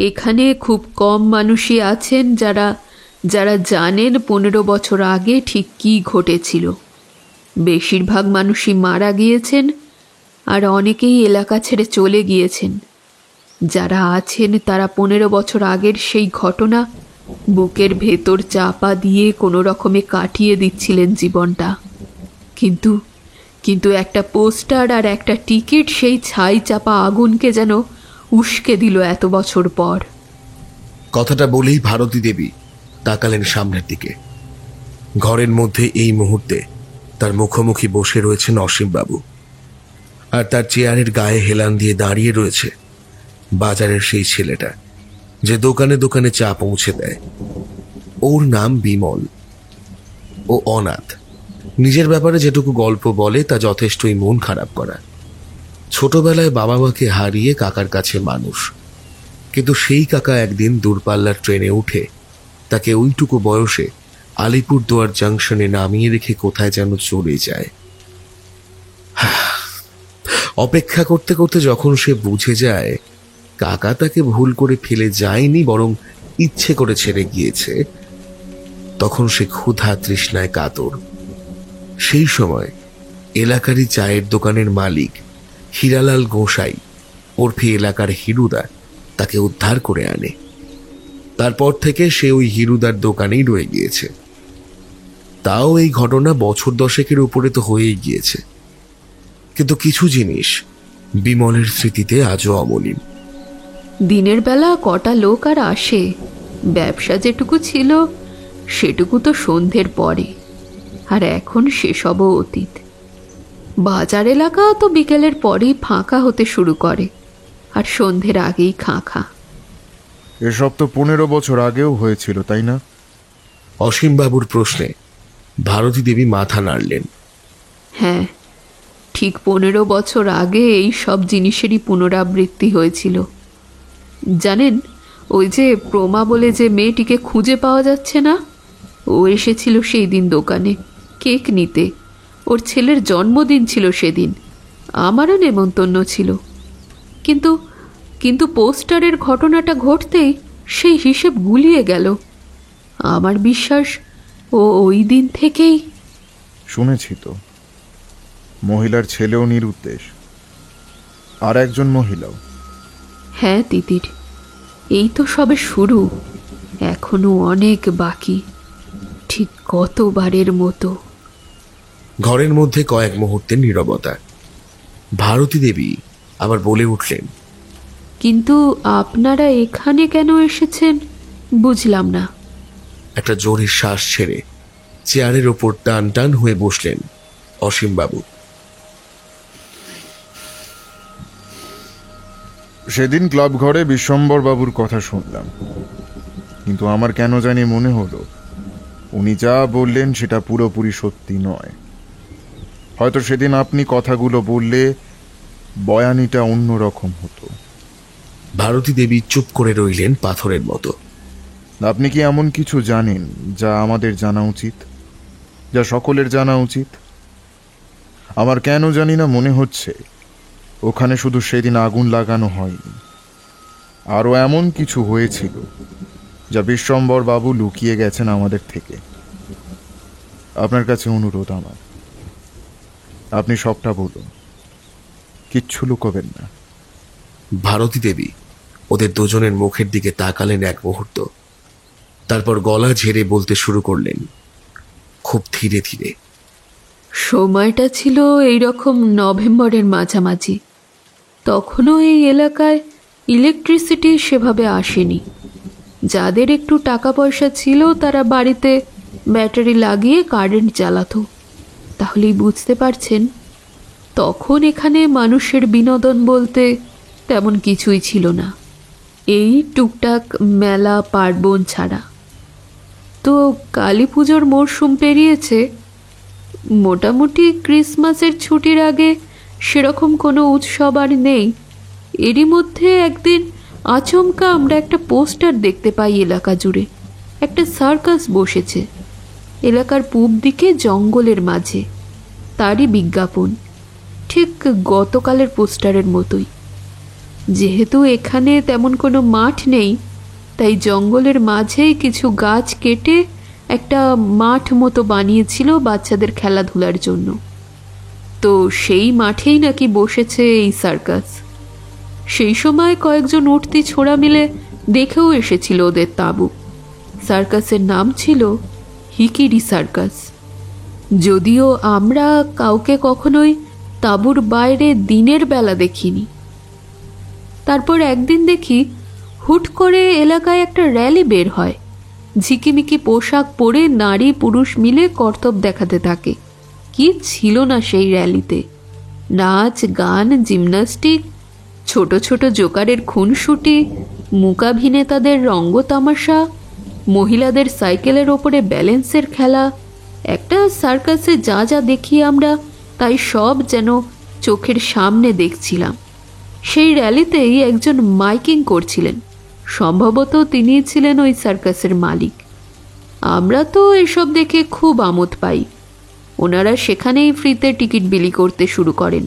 এখানে খুব কম মানুষই আছেন যারা যারা জানেন 15 বছর আগে ঠিক কী ঘটেছিল। বেশিরভাগ মানুষই মারা গিয়েছেন, আর অনেকেই এলাকা ছেড়ে চলে গিয়েছেন। যারা আছেন তারা 15 বছর আগের সেই ঘটনা বুকের ভেতর চাপা দিয়ে কোনো রকমে কাটিয়ে দিচ্ছিলেন জীবনটা। কিন্তু কিন্তু একটা পোস্টার আর একটা টিকিট সেই ছাই চাপা আগুনকে যেন উস্কে দিল এত বছর পর। কথাটা বলেই ভারতী দেবী তাকালেন সামনের দিকে। ঘরের মধ্যে এই মুহূর্তে তার মুখোমুখি বসে রয়েছেন অসীমবাবু, আর তার চেয়ারের গায়ে হেলান দিয়ে দাঁড়িয়ে রয়েছে বাজারের সেই ছেলেটা যে দোকানে দোকানে চা পৌঁছে দেয়। ওর নাম বিমল। ও অনাথ। নিজের ব্যাপারে যেটুকু গল্প বলে তা যথেষ্টই মন খারাপ করা। ছোটবেলায় বাবা মাকে হারিয়ে কাকার কাছে মানুষ, কিন্তু সেই কাকা একদিন দূরপাল্লার ট্রেনে উঠে তাকে ওইটুকু বয়সে আলিপুরদুয়ার জাংশনে নামিয়ে রেখে কোথায় যেন চলে যায়। অপেক্ষা করতে করতে যখন সে বুঝে যায় কাকা তাকে ভুল করে ফেলে যায়নি, বরং ইচ্ছে করে ছেড়ে গিয়েছে, তখন সে ক্ষুধা তৃষ্ণায় কাতর। সেই সময় এলাকারই চায়ের দোকানের মালিক হীরালাল গোসাই ওরফে এলাকার হিরুদা তাকে উদ্ধার করে আনে। তারপর থেকে সে ওই হিরুদার দোকানেই রয়ে গিয়েছে। তাও এই ঘটনা বছর 10 উপরে তো হয়েই গিয়েছে, কিন্তু কিছু জিনিস বিমলের স্মৃতিতে আজও অমলিন। দিনের বেলা কটা লোক আর আসে, ব্যবসা যেটুকু ছিল সেটুকু তো সন্ধ্যের পরে, আর এখন সেসবও অতীত। বাজার এলাকা তো বিকেলের পরেই ফাঁকা হতে শুরু করে, আর সন্ধ্যের আগেই খাঁ। এসব তো 15 বছর আগেও হয়েছিল, তাই না? অসীমবাবুর প্রশ্নে ভারতী দেবী মাথা নাড়লেন। হ্যাঁ, ঠিক 15 বছর আগে এই সব জিনিসেরই পুনরাবৃত্তি হয়েছিল। জানেন, ওই যে প্রমা বলে যে মেয়েটিকে খুঁজে পাওয়া যাচ্ছে না, ও এসেছিল সেই দিন দোকানে কেক নিতে। ওর ছেলের জন্মদিন ছিল সেদিন, আমারও নেমন্তন্ন ছিল। কিন্তু পোস্টারের ঘটনাটা ঘটতেই সেই হিসেব গুলিয়ে গেল। আমার বিশ্বাস ও ওই দিন থেকেই। শুনেছি তো, মহিলার ছেলেও নিরুদ্দেশ, আর একজন মহিলাও। হ্যাঁ তিতির, এই তো সবে শুরু, এখনো অনেক বাকি, ঠিক কতবারের মতো। ঘরের মধ্যে কয়েক মুহূর্তের নীরবতা। ভারতী দেবী আবার বলে উঠলেন, কিন্তু আপনারা এখানে কেন এসেছেন বুঝলাম না। একটা জোরে শ্বাস ছেড়ে চেয়ারের ওপর টান টান হয়ে বসলেন অসীমবাবু। সেদিন ক্লাব ঘরে বিশ্বম্বর বাবুর কথা শুনলাম, কিন্তু আমার কেন জানি মনে হলো উনি যা বললেন সেটা পুরোপুরি সত্যি নয়। হয়তো সেদিন আপনি কথাগুলো বললে বয়ানিটা অন্যরকম হতো। ভারতী দেবী চুপ করে রইলেন পাথরের মতো। আপনি কি এমন কিছু জানেন যা আমাদের জানা উচিত, যা সকলের জানা উচিত? আমার কেন জানি না মনে হচ্ছে ওখানে শুধু সেদিন আগুন লাগানো হয়নি, আরও এমন কিছু হয়েছিল যা বিশ্বম্বর বাবু লুকিয়ে গেছেন আমাদের থেকে। আপনার কাছে অনুরোধ আমার, আপনি সবটা বলুন, কিচ্ছু লুকোবেন না। ভারতী দেবী ওদের দুজনের মুখের দিকে তাকালেন এক মুহূর্ত, তারপর গলা ঝেড়ে বলতে শুরু করলেন খুব ধীরে ধীরে। সময়টা ছিল এইরকম নভেম্বরের মাঝামাঝি। তখনও এই এলাকায় ইলেকট্রিসিটি সেভাবে আসেনি। যাদের একটু টাকা পয়সা ছিল তারা বাড়িতে ব্যাটারি লাগিয়ে কারেন্ট চালাতো। তাহলেই বুঝতে পারছেন তখন এখানে মানুষের বিনোদন বলতে তেমন কিছুই ছিল না, এই টুকটাক মেলা পার্বণ ছাড়া। তো কালী পুজোর মরশুম পেরিয়েছে, মোটামুটি ক্রিসমাসের ছুটির আগে সেরকম কোনো উৎসব আর নেই। এরই মধ্যে একদিন আচমকা আমরা একটা পোস্টার দেখতে পাই এলাকা জুড়ে। একটা সার্কাস বসেছে এলাকার পূব দিকে জঙ্গলের মাঝে, তারই বিজ্ঞাপন, ঠিক গতকালের পোস্টারের মতোই। যেহেতু এখানে তেমন কোনো মাঠ নেই, তাই জঙ্গলের মাঝেই কিছু গাছ কেটে একটা মাঠ মতো বানিয়েছিল বাচ্চাদের খেলাধুলার জন্য। তো সেই মাঠেই নাকি বসেছে এই সার্কাস। সেই সময় কয়েকজন উঠতি ছোড়া মিলে দেখেও এসেছিল ওদের তাঁবু। সার্কাসের নাম ছিল হিকিরি সার্কাস। যদিও আমরা কাউকে কখনোই তাঁবুর বাইরে দিনের বেলা দেখিনি। তারপর একদিন দেখি হুট করে এলাকায় একটা র্যালি বের হয়। ঝিকিমিকি পোশাক পরে নারী পুরুষ মিলে কর্তব্য দেখাতে থাকে। কি ছিল না সেই র্যালিতে! নাচ, গান, জিমন্যাস্টিক, ছোট ছোট জোকারের খুনসুটি, মূকাভিনেতাদের রঙ্গতামাশা, মহিলাদের সাইকেলের ওপরে ব্যালেন্সের খেলা। একটা সার্কাসে যা যা দেখি আমরা, তাই সব যেন চোখের সামনে দেখছিলাম। সেই র্যালিতেই একজন মাইকিং করছিলেন। সম্ভবত তিনি ছিলেন ওই সার্কাসের মালিক। আমরা তো এসব দেখে খুব আমোদ পাই। ওনারা সেখানেই ফ্রিতে টিকিট বিলি করতে শুরু করেন।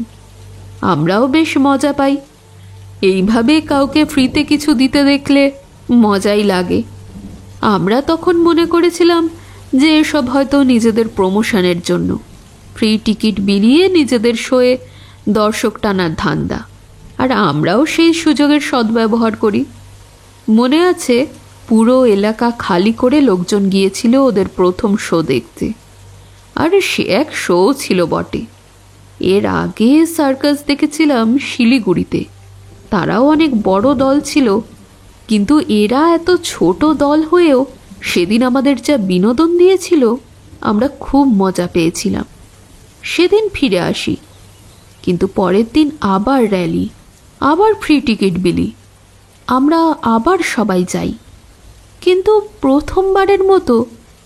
আমরাও বেশ মজা পাই। এইভাবে কাউকে ফ্রিতে কিছু দিতে দেখলে মজাই লাগে। আমরা তখন মনে করেছিলাম যে এসব হয়তো নিজেদের প্রমোশনের জন্য, ফ্রি টিকিট বিলিয়ে নিজেদের শোয়ে দর্শক টানার ধান্দা। আর আমরাও সেই সুযোগের সদ্ব্যবহার করি। মনে আছে, পুরো এলাকা খালি করে লোকজন গিয়েছিল ওদের প্রথম শো দেখতে। আর সে এক শো ছিল বটে। এর আগে সার্কাস দেখেছিলাম শিলিগুড়িতে। তারাও অনেক বড় দল ছিল, কিন্তু এরা এত ছোট দল হয়েও সেদিন আমাদের যা বিনোদন দিয়েছিল, আমরা খুব মজা পেয়েছিলাম। সেদিন ফিরে আসি, কিন্তু পরের দিন আবার র্যালি, আবার ফ্রি টিকিট বিলি। আমরা আবার সবাই যাই, কিন্তু প্রথমবারের মতো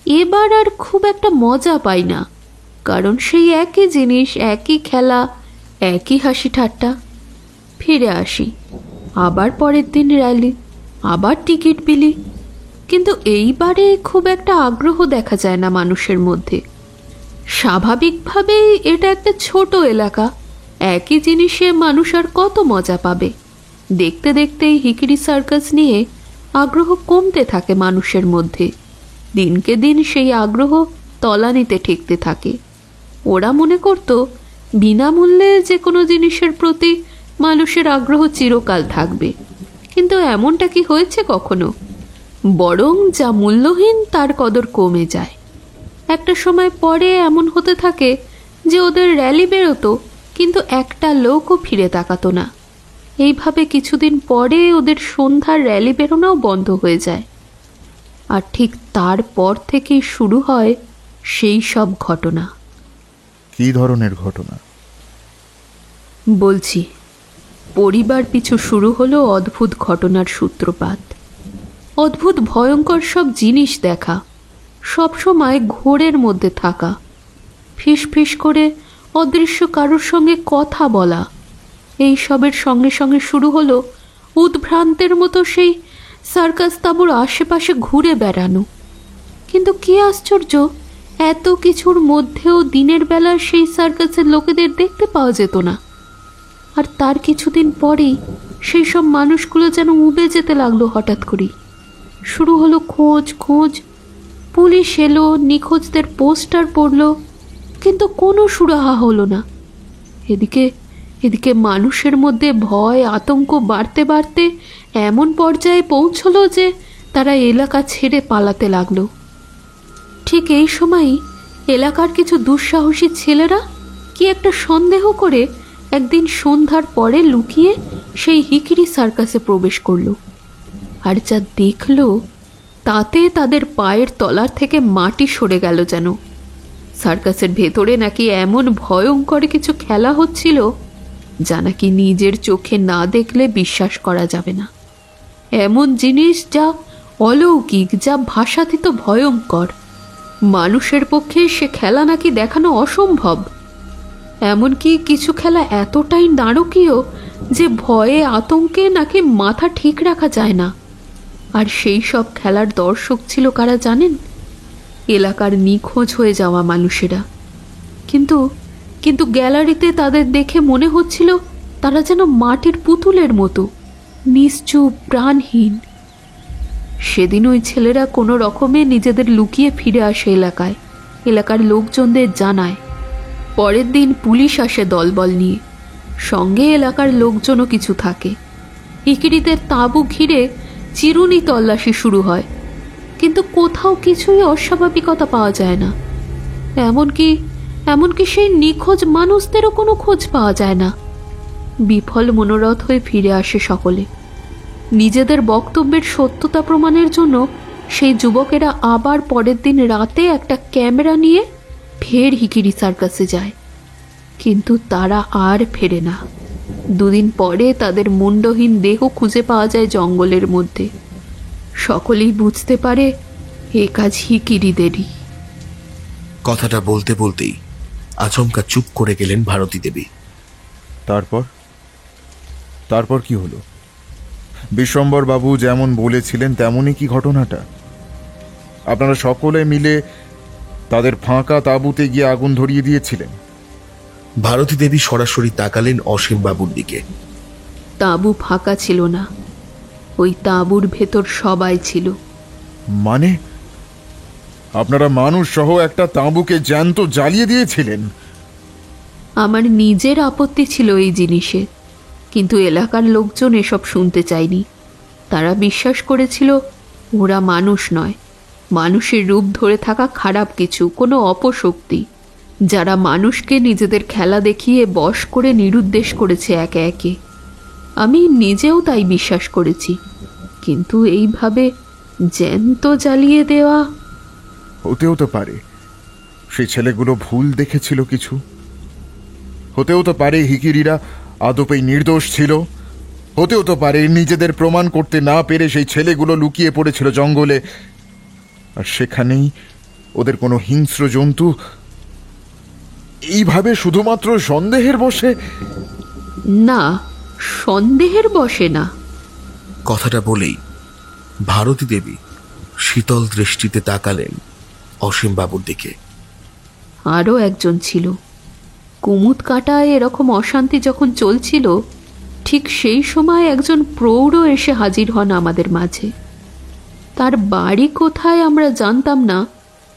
এবার আর খুব একটা মজা পাই না। কারণ সেই একই জিনিস, একই খেলা, একই হাসি ঠাট্টা। ফিরে আসি, আবার পরের দিন র্যালি, আবার টিকিট বিলি। কিন্তু এইবারে খুব একটা আগ্রহ দেখা যায় না মানুষের মধ্যে। স্বাভাবিকভাবেই এটা একটা ছোট এলাকা, একই জিনিসে মানুষ আর কত মজা পাবে। দেখতে দেখতেই হিকিরি সার্কাস নিয়ে আগ্রহ কমতে থাকে মানুষের মধ্যে। দিনকে দিন সেই আগ্রহ তলানিতে ঠেকতে থাকে। ওরা মনে করত বিনামূল্যে যে কোনো জিনিসের প্রতি মানুষের আগ্রহ চিরকাল থাকবে, কিন্তু এমনটা কি হয়েছে কখনো? বরং যা মূল্যহীন তার কদর কমে যায়। একটা সময় পরে এমন হতে থাকে যে ওদের র্যালি বেরোতো, কিন্তু একটা লোকও ফিরে তাকাতো না। এইভাবে কিছুদিন পরে ওদের সন্ধ্যার র্যালি বেরোনোও বন্ধ হয়ে যায়। আর ঠিক তারপর থেকেই শুরু হয় সেই সব ঘটনা। কী ধরনের ঘটনা? বলছি, পরিবার পিছু শুরু হলো অদ্ভুত ঘটনার সূত্রপাত। অদ্ভুত ভয়ঙ্কর সব জিনিস দেখা, সবসময় ঘোরের মধ্যে থাকা, ফিস ফিস করে অদৃশ্য কারোর সঙ্গে কথা বলা। এই সবের সঙ্গে সঙ্গে শুরু হলো উদ্ভ্রান্তের মতো সেই সার্কাস তাঁবুর আশেপাশে ঘুরে বেড়ানো। কিন্তু কি আশ্চর্য, এত কিছুর মধ্যেও দিনের বেলা সেই সার্কাসের লোকেদের দেখতে পাওয়া যেত না। আর তার কিছুদিন পরেই সেই সব মানুষগুলো যেন উবে যেতে লাগলো হঠাৎ করেই। শুরু হলো খোঁজ। পুলিশ এলো, নিখোঁজদের পোস্টার পড়লো, কিন্তু কোনো সুরাহা হলো না। এদিকে মানুষের মধ্যে ভয় আতঙ্ক বাড়তে বাড়তে এমন পর্যায়ে পৌঁছলো যে তারা এলাকা ছেড়ে পালাতে লাগলো। ঠিক এই সময়ই এলাকার কিছু দুঃসাহসী ছেলেরা কি একটা সন্দেহ করে একদিন সন্ধ্যার পরে লুকিয়ে সেই হিকিরি সার্কাসে প্রবেশ করলো। আর যা দেখলো তাতে তাদের পায়ের তলার থেকে মাটি সরে গেল যেন। সার্কাসের ভেতরে নাকি এমন ভয়ঙ্কর কিছু খেলা হচ্ছিল যা নাকি নিজের চোখে না দেখলে বিশ্বাস করা যাবে না। এমন জিনিস যা অলৌকিক, যা ভাষাতীত ভয়ঙ্কর। মানুষের পক্ষে সে খেলা নাকি দেখানো অসম্ভব। এমনকি কিছু খেলা এতটাই নারকীয় যে ভয়ে আতঙ্কে নাকি মাথা ঠিক রাখা যায় না। আর সেই সব খেলার দর্শক ছিল কারা জানেন? এলাকার নিখোঁজ হয়ে যাওয়া মানুষেরা। কিন্তু গ্যালারিতে তাদের দেখে মনে হচ্ছিল তারা যেন মাটির পুতুলের মতো, নিশ্চুপ, প্রাণহীন। সেদিন ওই ছেলেরা কোনো রকমে নিজেদের লুকিয়ে ফিরে আসে এলাকায়। এলাকার লোকজনদের জানায়। পরের দিন পুলিশ আসে দলবল নিয়ে, সঙ্গে এলাকার লোকজনও কিছু থাকে। হিকিরিদের তাঁবু ঘিরে চিরুনি তল্লাশি শুরু হয়, কিন্তু কোথাও কিছুই অস্বাভাবিকতা পাওয়া যায় না। এমনকি এমনকি সেই নিখোঁজ মানুষদেরও কোনো খোঁজ পাওয়া যায় না। বিফল মনোরথ হয়ে ফিরে আসে সকলে। নিজেদের বক্তব্যের সত্যতা প্রমাণের জন্য সেই যুবকেরা আবার পরের দিন রাতে একটা ক্যামেরা নিয়ে ফের হিকিরি সার্কাসে যায়, কিন্তু তারা আর ফেরে না। দুদিন পরে তাদের মুন্ডহীন দেহ খুঁজে পাওয়া যায় জঙ্গলের মধ্যে। সকলেই বুঝতে পারে এ কাজ হিকিরিদেরই। কথাটা বলতে বলতেই আচমকা চুপ করে গেলেন ভারতী দেবী। তারপর কি হলো? বিশ্বম্বর বাবু যেমন বলেছিলেন তেমনই কি ঘটনাটা? আপনারা সকলে মিলে তাদের ফাঁকা তাঁবুতে গিয়ে আগুন ধরিয়ে দিয়েছিলেন? ভারতী দেবী সরাসরি তাকালেন অসীম বাবুর দিকে। তাঁবু ফাঁকা ছিল না, ওই তাঁবুর ভেতর সবাই ছিল। মানে আপনারা মানুষ সহ একটা তাঁবুকে জ্যান্ত জ্বালিয়ে দিয়েছিলেন? আমার নিজের আপত্তি ছিল এই জিনিসে, কিন্তু এলাকার লোকজন এসব শুনতে চায়নি। তারা বিশ্বাস করেছিল ওরা মানুষ নয়, মানুষের রূপ ধরে থাকা খারাপ কিছু, কোনো অপশক্তি, যারা মানুষকে নিজেদের খেলা দেখিয়ে বশ করে নিরুদ্দেশ করেছে একে একে। আমি নিজেও তাই বিশ্বাস করেছি, কিন্তু এইভাবে জ্যান্ত জ্বালিয়ে দেওয়া। হতেও তো পারে সেই ছেলেগুলো ভুল দেখেছিল কিছু। হতেও তো পারে হিকিরিরা আদপেই নির্দোষ ছিল। হতেও তো পারে নিজেদের প্রমাণ করতে না পেরে সেই ছেলেগুলো লুকিয়ে পড়েছিল জঙ্গলে, আর সেখানেই ওদের কোনো হিংস্র জন্তু এইভাবে শুধুমাত্র সন্দেহের বশে। না, সন্দেহের বশে না। কথাটা বলেই ভারতী দেবী শীতল দৃষ্টিতে তাকালেন অসীম বাবুর দিকে। আরও একজন ছিল। কুমুদ কাটায় এরকম অশান্তি যখন চলছিল, ঠিক সেই সময় একজন প্রৌঢ় এসে হাজির হন আমাদের মাঝে। তার বাড়ি কোথায় আমরা জানতাম না,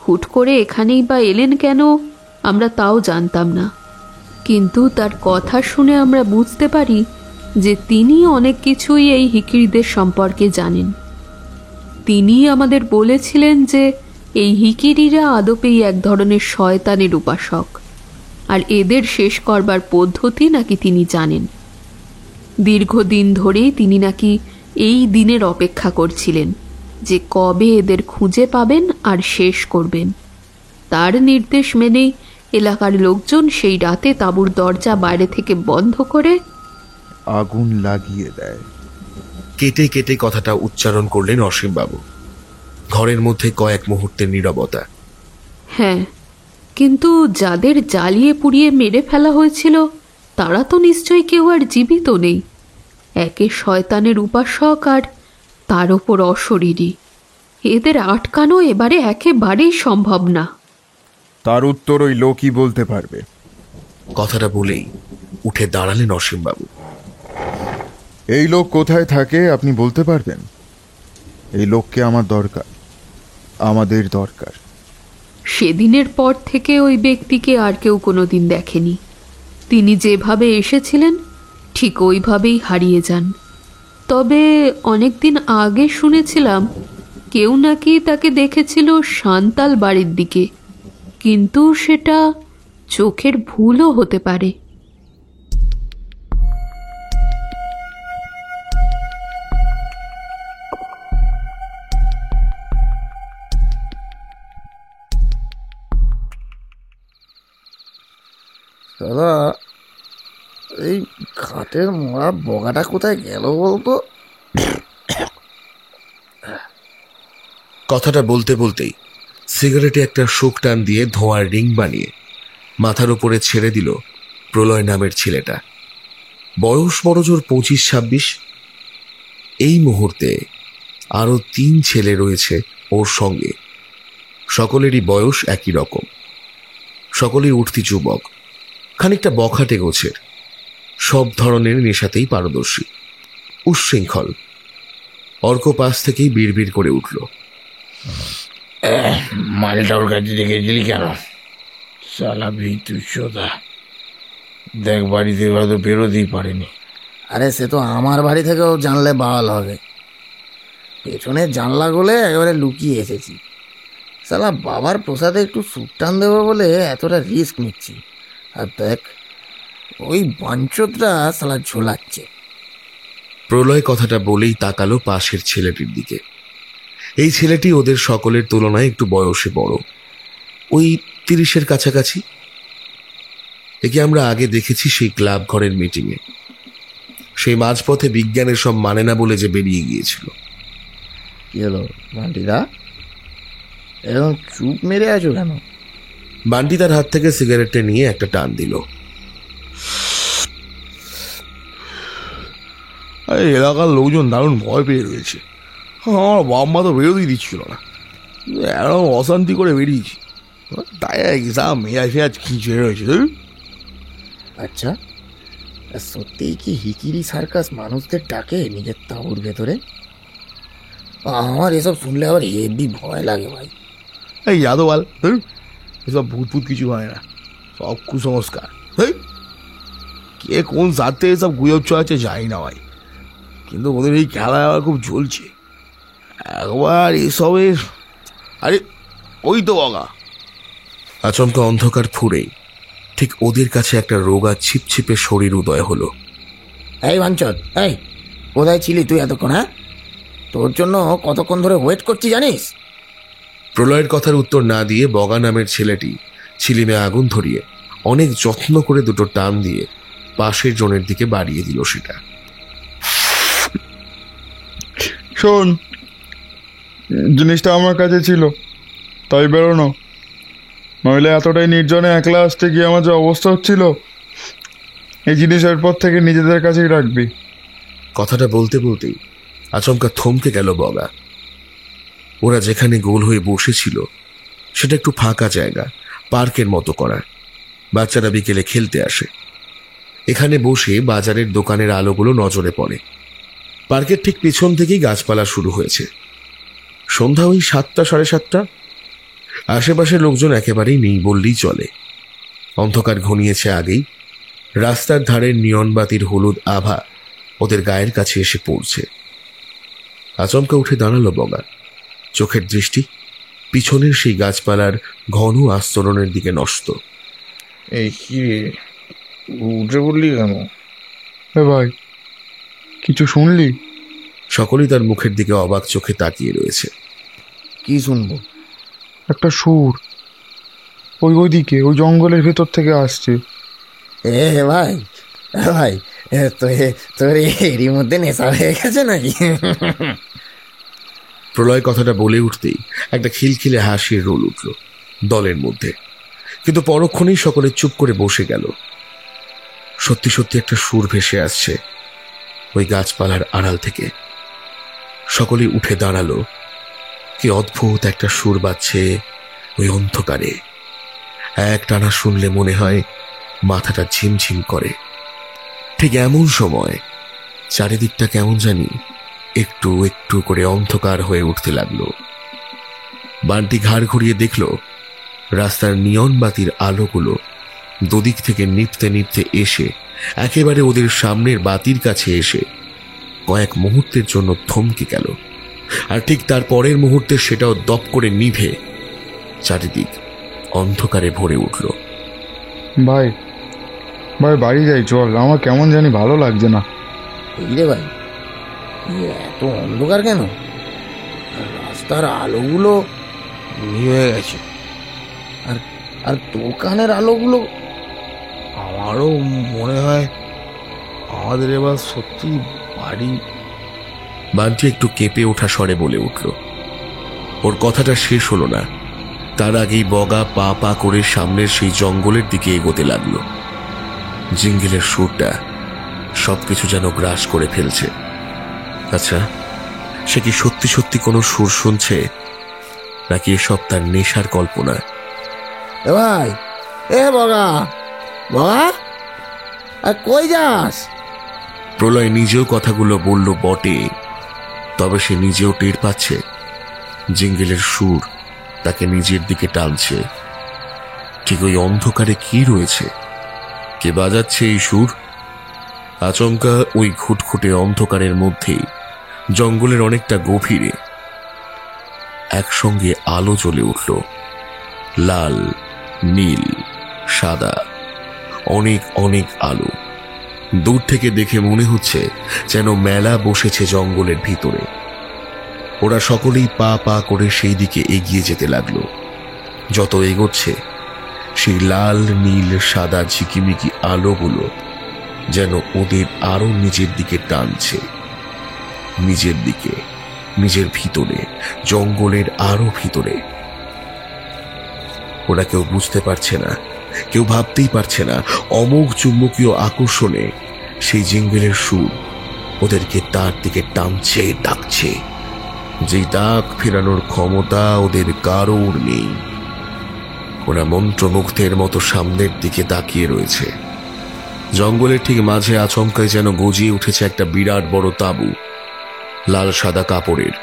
হুট করে এখানেই বা এলেন কেন আমরা তাও জানতাম না, কিন্তু তার কথা শুনে আমরা বুঝতে পারি যে তিনি অনেক কিছুই এই হিকিরিদের সম্পর্কে জানেন। তিনি আমাদের বলেছিলেন যে এই হিকিরিরা আদপেই এক ধরনের শয়তানের উপাসক, আর এদের শেষ করবার পদ্ধতি নাকি তিনি জানেন। দীর্ঘদিন ধরেই তিনি নাকি এই দিনের অপেক্ষা করছিলেন যে কবে এদের খুঁজে পাবেন আর শেষ করবেন। তার নির্দেশ মেনেই এলাকার লোকজন সেই রাতে তাঁবুর দরজা বাইরে থেকে বন্ধ করে আগুন লাগিয়ে দেয়। কেটে কেটে কথাটা উচ্চারণ করলেন অসীমবাবু। ঘরের মধ্যে কয়েক মুহূর্তের নীরবতা। হ্যাঁ, কিন্তু যাদের জ্বালিয়ে পুড়িয়ে মেরে ফেলা হয়েছিল তারা তো নিশ্চয়ই কেউ আর জীবিত নেই। একে শয়তানের উপাসক আর তার ওপর অশরীরী, এদের আটকানো এবারে একেবারেই সম্ভব না। তার উত্তর ওই লোকই বলতে পারবে। কথাটা বলেই উঠে দাঁড়ালেন অসীমবাবু। এই লোক কোথায় থাকে আপনি বলতে পারবেন? এই লোককে আমার দরকার, আমাদের দরকার। সেদিনের পর থেকে ওই ব্যক্তিকে আর কেউ কোনোদিন দেখেনি। তিনি যেভাবে এসেছিলেন ঠিক ওইভাবেই হারিয়ে যান। তবে অনেকদিন আগে শুনেছিলাম কেউ নাকি তাকে দেখেছিল সান্তাল বাড়ির দিকে, কিন্তু সেটা চোখের ভুলও হতে পারে। দাদা, এই ঘাটের মরা বগাটা কোথায় গেল বলতো? কথাটা বলতে বলতেই সিগারেটে একটা শোক টান দিয়ে ধোঁয়ার রিং বানিয়ে মাথার উপরে ছেড়ে দিল প্রলয় নামের ছেলেটা। বয়স বড়জোর 25-26। এই মুহূর্তে আরো 3 ছেলে রয়েছে ওর সঙ্গে। সকলেরই বয়স একই রকম, সকলেই উঠতি যুবক, খানিকটা বখাটে গোছের, সব ধরনের নেশাতেই পারদর্শী, উচ্ছৃঙ্খল। অর্ক পাশ থেকেই বিড়বিড় করে উঠল, মালটা ওর কাছে রেখেছিলি কেন? সালা ভিতুষতা, দেখ বাড়ি থেকে হয়তো বেরোতেই পারেনি। আরে সে তো আমার বাড়ি থেকেও জানলে বাওয়াল হবে। পেছনের জানলা গলে একেবারে লুকিয়ে এসেছি। সালা বাবার প্রসাদে একটু সুপ টান দেবো বলে এতটা রিস্ক নিচ্ছি, আর দেখ ওই বাঞ্চতটা সালা ঝোলাচ্ছে। প্রলয় কথাটা বলেই তাকালো পাশের ছেলেটির দিকে। এই ছেলেটি ওদের সকলের তুলনায় একটু বয়সে বড়, ওই 30-এর কাছাকাছি। একে আমরা আগে দেখেছি সেই ক্লাব ঘরের মিটিংয়ে। সেই মাঝপথে বিজ্ঞানের সব মানে না বলে যে বেরিয়ে গিয়েছিল। কি হলো বান্টিদা, এরকম চুপ মেরে আছো কেন? বান্টি তার হাত থেকে সিগারেটটা নিয়ে একটা টান দিল। এলাকার লোকজন দারুণ ভয় পেয়ে রয়েছে। আমার বাপ মা তো বেরোতেই দিচ্ছিল না, এরকম অশান্তি করে বেরিয়েছি, তাই এক্সাম মেয়াজ ফেয়াজ খিঁচে রয়েছে। আচ্ছা, সত্যিই কি হিকিরি সার্কাস মানুষদের ডাকে নিজের তাঁবুর ভেতরে? আমার এসব শুনলে আবার হেভি ভয় লাগে ভাই। এই যাদবাল, এসব ভূত ভূত কিছু হয় না, সব কুসংস্কার। কে কোন সাথে এসব গুজব চলাচ্ছে জানি না ভাই, কিন্তু ওদের এই খেলা আবার খুব জ্বলছে একবার এসবের। আরে ওই তো বাগা। আচমকা অন্ধকার ফুঁড়েই ঠিক ওদের কাছে একটা রোগা ছিপছিপে শরীর উদয় হলো। এই বাঞ্চত, এই কোথায় ছিলি তুই এতক্ষণ? হ্যাঁ, তোর জন্য কতক্ষণ ধরে ওয়েট করছি জানিস? প্রলয়ের কথার উত্তর না দিয়ে বগা নামের ছেলেটি ছিলিমে আগুন ধরিয়ে অনেক যত্ন করে দুটো টান দিয়ে পাশের জনের দিকে বাড়িয়ে দিল সেটা। শোন, জিনিসটা আমার কাছে ছিল তাই বেরোনো, নইলে এতটাই নির্জনে একলা আসতে গিয়ে আমার যে অবস্থা হচ্ছিল, এই জিনিস এরপর থেকে নিজেদের কাছেই রাখবি। কথাটা বলতে বলতেই আচমকা থমকে গেল বগা। ওরা যেখানে গোল হয়ে বসেছিল সেটা একটু ফাঁকা জায়গা, পার্কের মতো করা। বাচ্চারা বিকেলে খেলতে আসে। এখানে বসে বাজারের দোকানের আলোগুলো নজরে পড়ে। পার্কের ঠিক পিছন থেকেই গাছপালা শুরু হয়েছে। সন্ধ্যা ওই 7টা, 7:30। আশেপাশের লোকজন একেবারেই নেই বললেই চলে। অন্ধকার ঘনিয়েছে আগেই। রাস্তার ধারের নিয়ন বাতির হলুদ আভা ওদের গায়ের কাছে এসে পড়ছে। আচমকা উঠে দাঁড়ালো বগা। চোখের দৃষ্টি পিছনের সেই গাছপালার ঘন আস্তরণের দিকে নষ্ট। এই কি রে, উঠে পড়লি কেন? ভাই, কিছু শুনলি? সকলেই তার মুখের দিকে অবাক চোখে তাকিয়ে রয়েছে। কি শুনবো? একটা সুর ওইদিকে, ওই জঙ্গলের ভেতর থেকে আসছে। এ ভাই, ভাই তোর এরই মধ্যে নেশা হয়ে গেছে নাকি? প্রলয় কথাটা বলে উঠতেই একটা খিলখিলে হাসির রোল উঠল দলের মধ্যে, কিন্তু পরক্ষণেই সকলে চুপ করে বসে গেল। সত্যি সত্যি একটা সুর ভেসে আসছে ওই গাছপালার আড়াল থেকে। সকলে উঠে দাঁড়ালো। কি অদ্ভুত একটা সুর বাজছে ওই অন্ধকারে। এক টানা শুনলে মনে হয় মাথাটা ঝিমঝিম করে। ঠিক এমন সময় চারিদিকটা কেমন জানি একটু একটু করে অন্ধকার হয়ে উঠতে লাগলো। বান্টি ঘাড় ঘুরিয়ে দেখল রাস্তার নিয়ন বাতির আলোগুলো দুদিক থেকে নিভতে নিভতে এসে একেবারে ওদের সামনের বাতির কাছে এসে কয়েক মুহূর্তের জন্য থমকে গেল, আর ঠিক তার পরের মুহূর্তে সেটাও দপ করে নিভে চারিদিক অন্ধকারে ভরে উঠল। ভাই ভাই বাড়ি যাই চল, আমার কেমন জানি ভালো লাগছে না। রে ভাই, এত অন্ধকার কেন? রাস্তার আলোগুলো নিভে গেছে, আর দোকানের আলোগুলো। আমারও মনে হয় আমাদের এবার সত্যি বাড়ি। বান্টি একটু কেঁপে ওঠা স্বরে বলে উঠল। ওর কথাটা শেষ হলো না, তার আগেই বগা পা পা করে সামনের সেই জঙ্গলের দিকে এগোতে লাগলো। জিঙ্গিলের সুরটা সবকিছু যেন গ্রাস করে ফেলছে। আচ্ছা, সে কি সত্যি সত্যি কোনো সুর শুনছে, নাকি এসব তার নেশার কল্পনা? এ ভাই, এ বগা বগা, আর কই যাস? প্রলয় নিজেও কথাগুলো বলল বটে, তবে সে নিজেও টের পাচ্ছে জিঙ্গেলের সুর তাকে নিজের দিকে টানছে। ঠিক ওই অন্ধকারে কি রয়েছে, কে বাজাচ্ছে এই সুর? আচমকা ওই ঘুটঘুটে অন্ধকারের মধ্যেই জঙ্গলের অনেকটা গভীরে একসঙ্গে আলো জ্বলে উঠল। লাল, নীল, সাদা, অনেক অনেক আলো। দূর থেকে দেখে মনে হচ্ছে যেন মেলা বসেছে জঙ্গলের ভিতরে। ওরা সকলেই পা পা করে সেই দিকে এগিয়ে যেতে লাগলো। যত এগোচ্ছে সেই লাল, নীল, সাদা ঝিকিমিকি আলোগুলো যেন ওদের আরো নিজের দিকে টানছে, নিজের দিকে, নিজের ভিতরে, জঙ্গলের আরো ভিতরে। ওরা কেউ বুঝতে পারছে না, কেউ ভাবতেই পারছে না, অমোঘ চুম্বকীয় আকর্ষণে সেই জিঙ্গেলের সুর ওদেরকে তার দিকে টানছে, ডাকছে। যেই ডাক ফেরানোর ক্ষমতা ওদের কারোর নেই। ওরা মন্ত্রমুগ্ধের মতো সামনের দিকে তাকিয়ে রয়েছে। জঙ্গলের ঠিক মাঝে আচমকায় যেন গজিয়ে উঠেছে একটা বিরাট বড় তাঁবু, লাল সাদা কাপড়ের।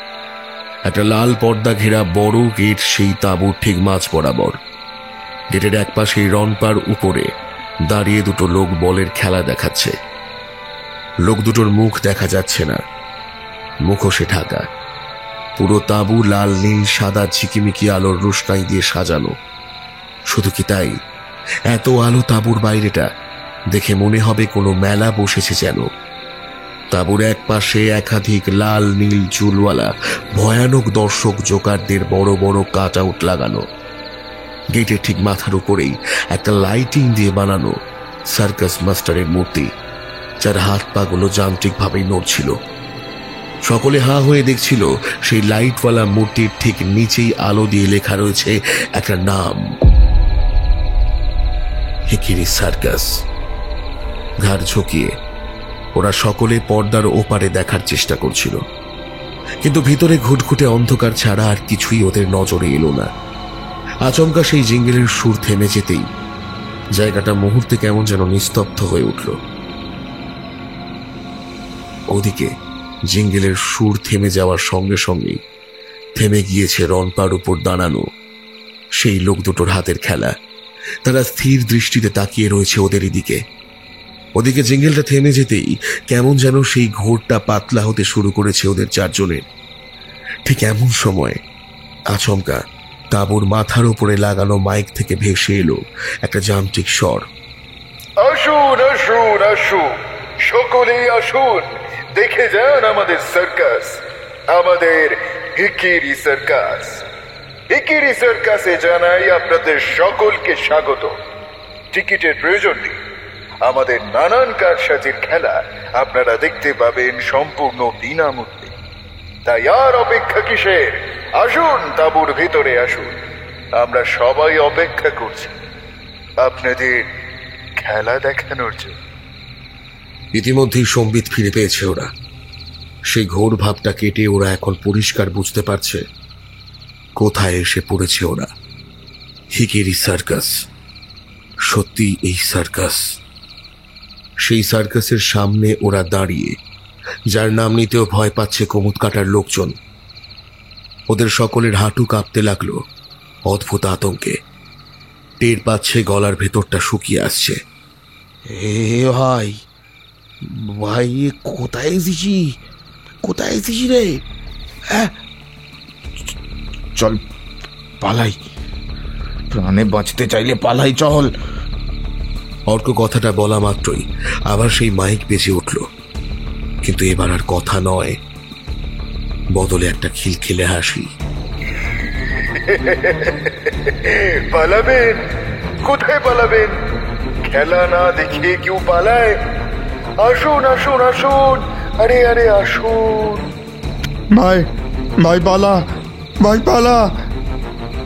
একটা লাল পর্দা ঘেরা বড় গেট সেই তাঁবুর ঠিক মাঝ বরাবর। গেটের এক পাশে রনপার উপরে দাঁড়িয়ে দুটো লোক বলের খেলা দেখাচ্ছে। লোক দুটোর মুখ দেখা যাচ্ছে না, মুখোশে ঢাকা। পুরো তাঁবু লাল, নীল, সাদা ঝিকিমিকি আলোর রোশনাই দিয়ে সাজানো। শুধু কি তাই, এত আলো তাঁবুর বাইরেটা দেখে মনে হবে কোনো মেলা বসেছে যেন। তাঁবুর এক পাশে একাধিক লাল, নীল চুলওয়ালা ভয়ানক দর্শক জোকারদের বড় বড় কাট আউট লাগানো। গেটের ঠিক মাথার উপরেই একটা লাইটিং দিয়ে বানানো সার্কাস মাস্টারের মূর্তি, যার হাত পাগুলো যান্ত্রিকভাবেই নড়ছিল। সকলে হাঁ হয়ে দেখছিল সেই লাইটওয়ালা মূর্তির ঠিক নিচেই আলো দিয়ে লেখা রয়েছে একটা নাম, হিকিরি সার্কাস। ঘাড় ঝুঁকিয়ে ওরা সকলে পর্দার ওপারে দেখার চেষ্টা করছিল, কিন্তু ভিতরে ঘুটঘুটে অন্ধকার ছাড়া আর কিছুই ওদের নজরে এলো না। আচমকা সেই জিঙ্গেলের সুর থেমে যেতেই জায়গাটা মুহূর্তে কেমন যেন নিস্তব্ধ হয়ে উঠল। ওদিকে জিঙ্গেলের সুর থেমে যাওয়ার সঙ্গে সঙ্গেই থেমে গিয়েছে রনপার উপর দাঁড়ানো সেই লোক দুটোর হাতের খেলা। তারা স্থির দৃষ্টিতে তাকিয়ে রয়েছে ওদেরই দিকে। ওদিকে জিঙ্গেলটা থেমে যেতেই কেমন যেন সেই ঘোরটা পাতলা হতে শুরু করেছে ওদের চারজনের। ঠিক এমন সময় আচমকা তাঁবুর মাথার উপরে লাগানো মাইক থেকে ভেসে এলো একটা যান্ত্রিক স্বর। আসুন আসুন আসুন, সকলেই আসুন, দেখে যান আমাদের সার্কাস, আমাদের হিকিরি সার্কাস। হিকিরি সার্কাসে জানাই আপনাদের সকলকে স্বাগত। টিকিটের প্রয়োজন নেই। আমাদের নানান কারসাজির খেলা আপনারা দেখতে পাবেন সম্পূর্ণ বিনামূল্যে। তাই আর অপেক্ষা কিসের? আসুন, তাঁবুর ভিতরে আসুন। আমরা সবাই অপেক্ষা করছি আপনাদের খেলা দেখানোর জন্য। ইতিমধ্যেই সম্বিত ফিরে পেয়েছে ওরা। সেই ঘোর ভাবটা কেটে ওরা এখন পরিষ্কার বুঝতে পারছে কোথায় এসে পড়েছে ওরা। হিকিরি সার্কাস, সত্যি এই সার্কাস। সেই সার্কাসের সামনে ওরা দাঁড়িয়ে, যার নাম নিতেও ভয় পাচ্ছে কুমুদ কাটার লোকজন। ওদের সকলের হাঁটু কাঁপতে লাগলো অদ্ভুত আতঙ্কে। টের পাচ্ছে গলার ভেতরটা শুকিয়ে আসছে। এ ভাই, ভাই কোথায় এসেছি, কোথায় এসেছি রে? হ্যাঁ, চল পালাই, প্রাণে বাঁচতে চাইলে পালাই, চল। অর্ক কথাটা বলা মাত্রই আবার সেই মাইক বেজে উঠল, কিন্তু এবার আর কথা নয়, বদলে একটা খিলখিলে হাসি। পালাবেন? কোথায় পালাবেন? খেলা না দেখে কেউ পালায়? আসুন আসুন আসুন, আরে আরে আসুন। ভাই, ভাই পালা, ভাই পালা।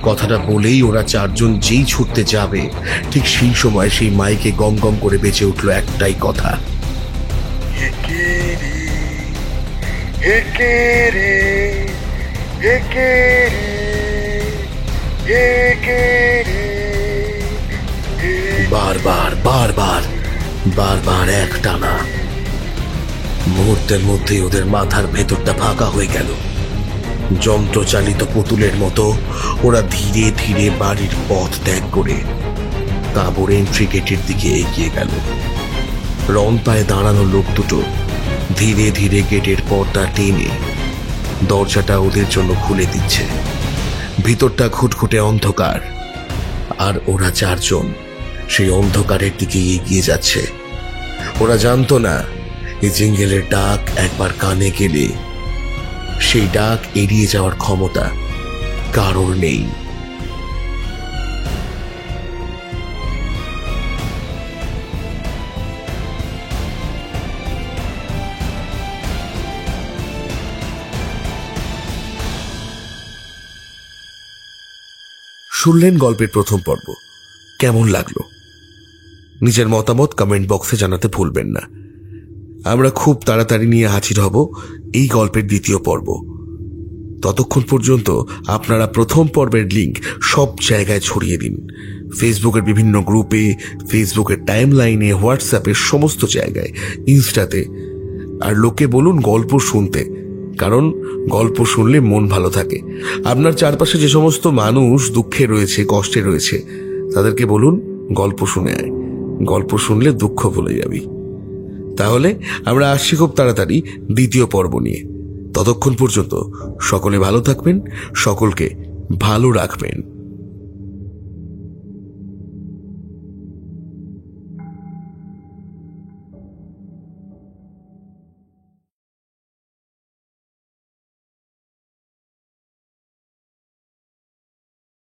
কথাটা বলেই ওরা চারজন যেই ছুটতে যাবে, ঠিক সেই সময় সেই মাইকে গম গম করে বেঁচে উঠল একটাই কথা, হিকিরি হিকিরি হিকিরি হিকিরি। বারবার বারবার বারবার এক টানা। মুহূর্তের মধ্যে ওদের মাথার ভেতরটা ফাঁকা হয়ে গেল। যন্ত্রচালিত পুতুলের মতো ওরা ধীরে ধীরে বাড়ির পথ ত্যাগ করে তাঁবুর এন্ট্রি গেটের দিকে এগিয়ে গেল। রন পায়ে দাঁড়ানো লোক দুটো ধীরে ধীরে গেটের পর্দা টেনে দরজাটা ওদের জন্য খুলে দিচ্ছে। ভিতরটা ঘুটঘুটে অন্ধকার, আর ওরা চারজন সেই অন্ধকারের দিকে এগিয়ে যাচ্ছে। ওরা জানতো না এই জিঙ্গেলের ডাক একবার কানে গেলে সেই ডাক এড়িয়ে যাওয়ার ক্ষমতা কারোর নেই। শুনলেন গল্পের প্রথম পর্ব। কেমন লাগলো নিজের মতামত কমেন্ট বক্সে জানাতে ভুলবেন না। আমরা খুব তাড়াতাড়ি নিয়ে হাজির হব এই গল্পের দ্বিতীয় পর্ব। ততক্ষণ পর্যন্ত আপনারা প্রথম পর্বের লিংক সব জায়গায় ছড়িয়ে দিন, ফেসবুকের বিভিন্ন গ্রুপে, ফেসবুকের টাইম লাইনে, হোয়াটসঅ্যাপের সমস্ত জায়গায়, ইনস্টাতে। আর লোকে বলুন গল্প শুনতে, কারণ গল্প শুনলে মন ভালো থাকে। আপনার চারপাশে যে সমস্ত মানুষ দুঃখে রয়েছে, কষ্টে রয়েছে, তাদেরকে বলুন গল্প শুনে আয়, গল্প শুনলে দুঃখ ভুলে যাবি। তাহলে আমরা আসছি খুব তাড়াতাড়ি দ্বিতীয় পর্ব নিয়ে। ততক্ষণ পর্যন্ত সকলে ভালো থাকবেন, সকলকে ভালো রাখবেন।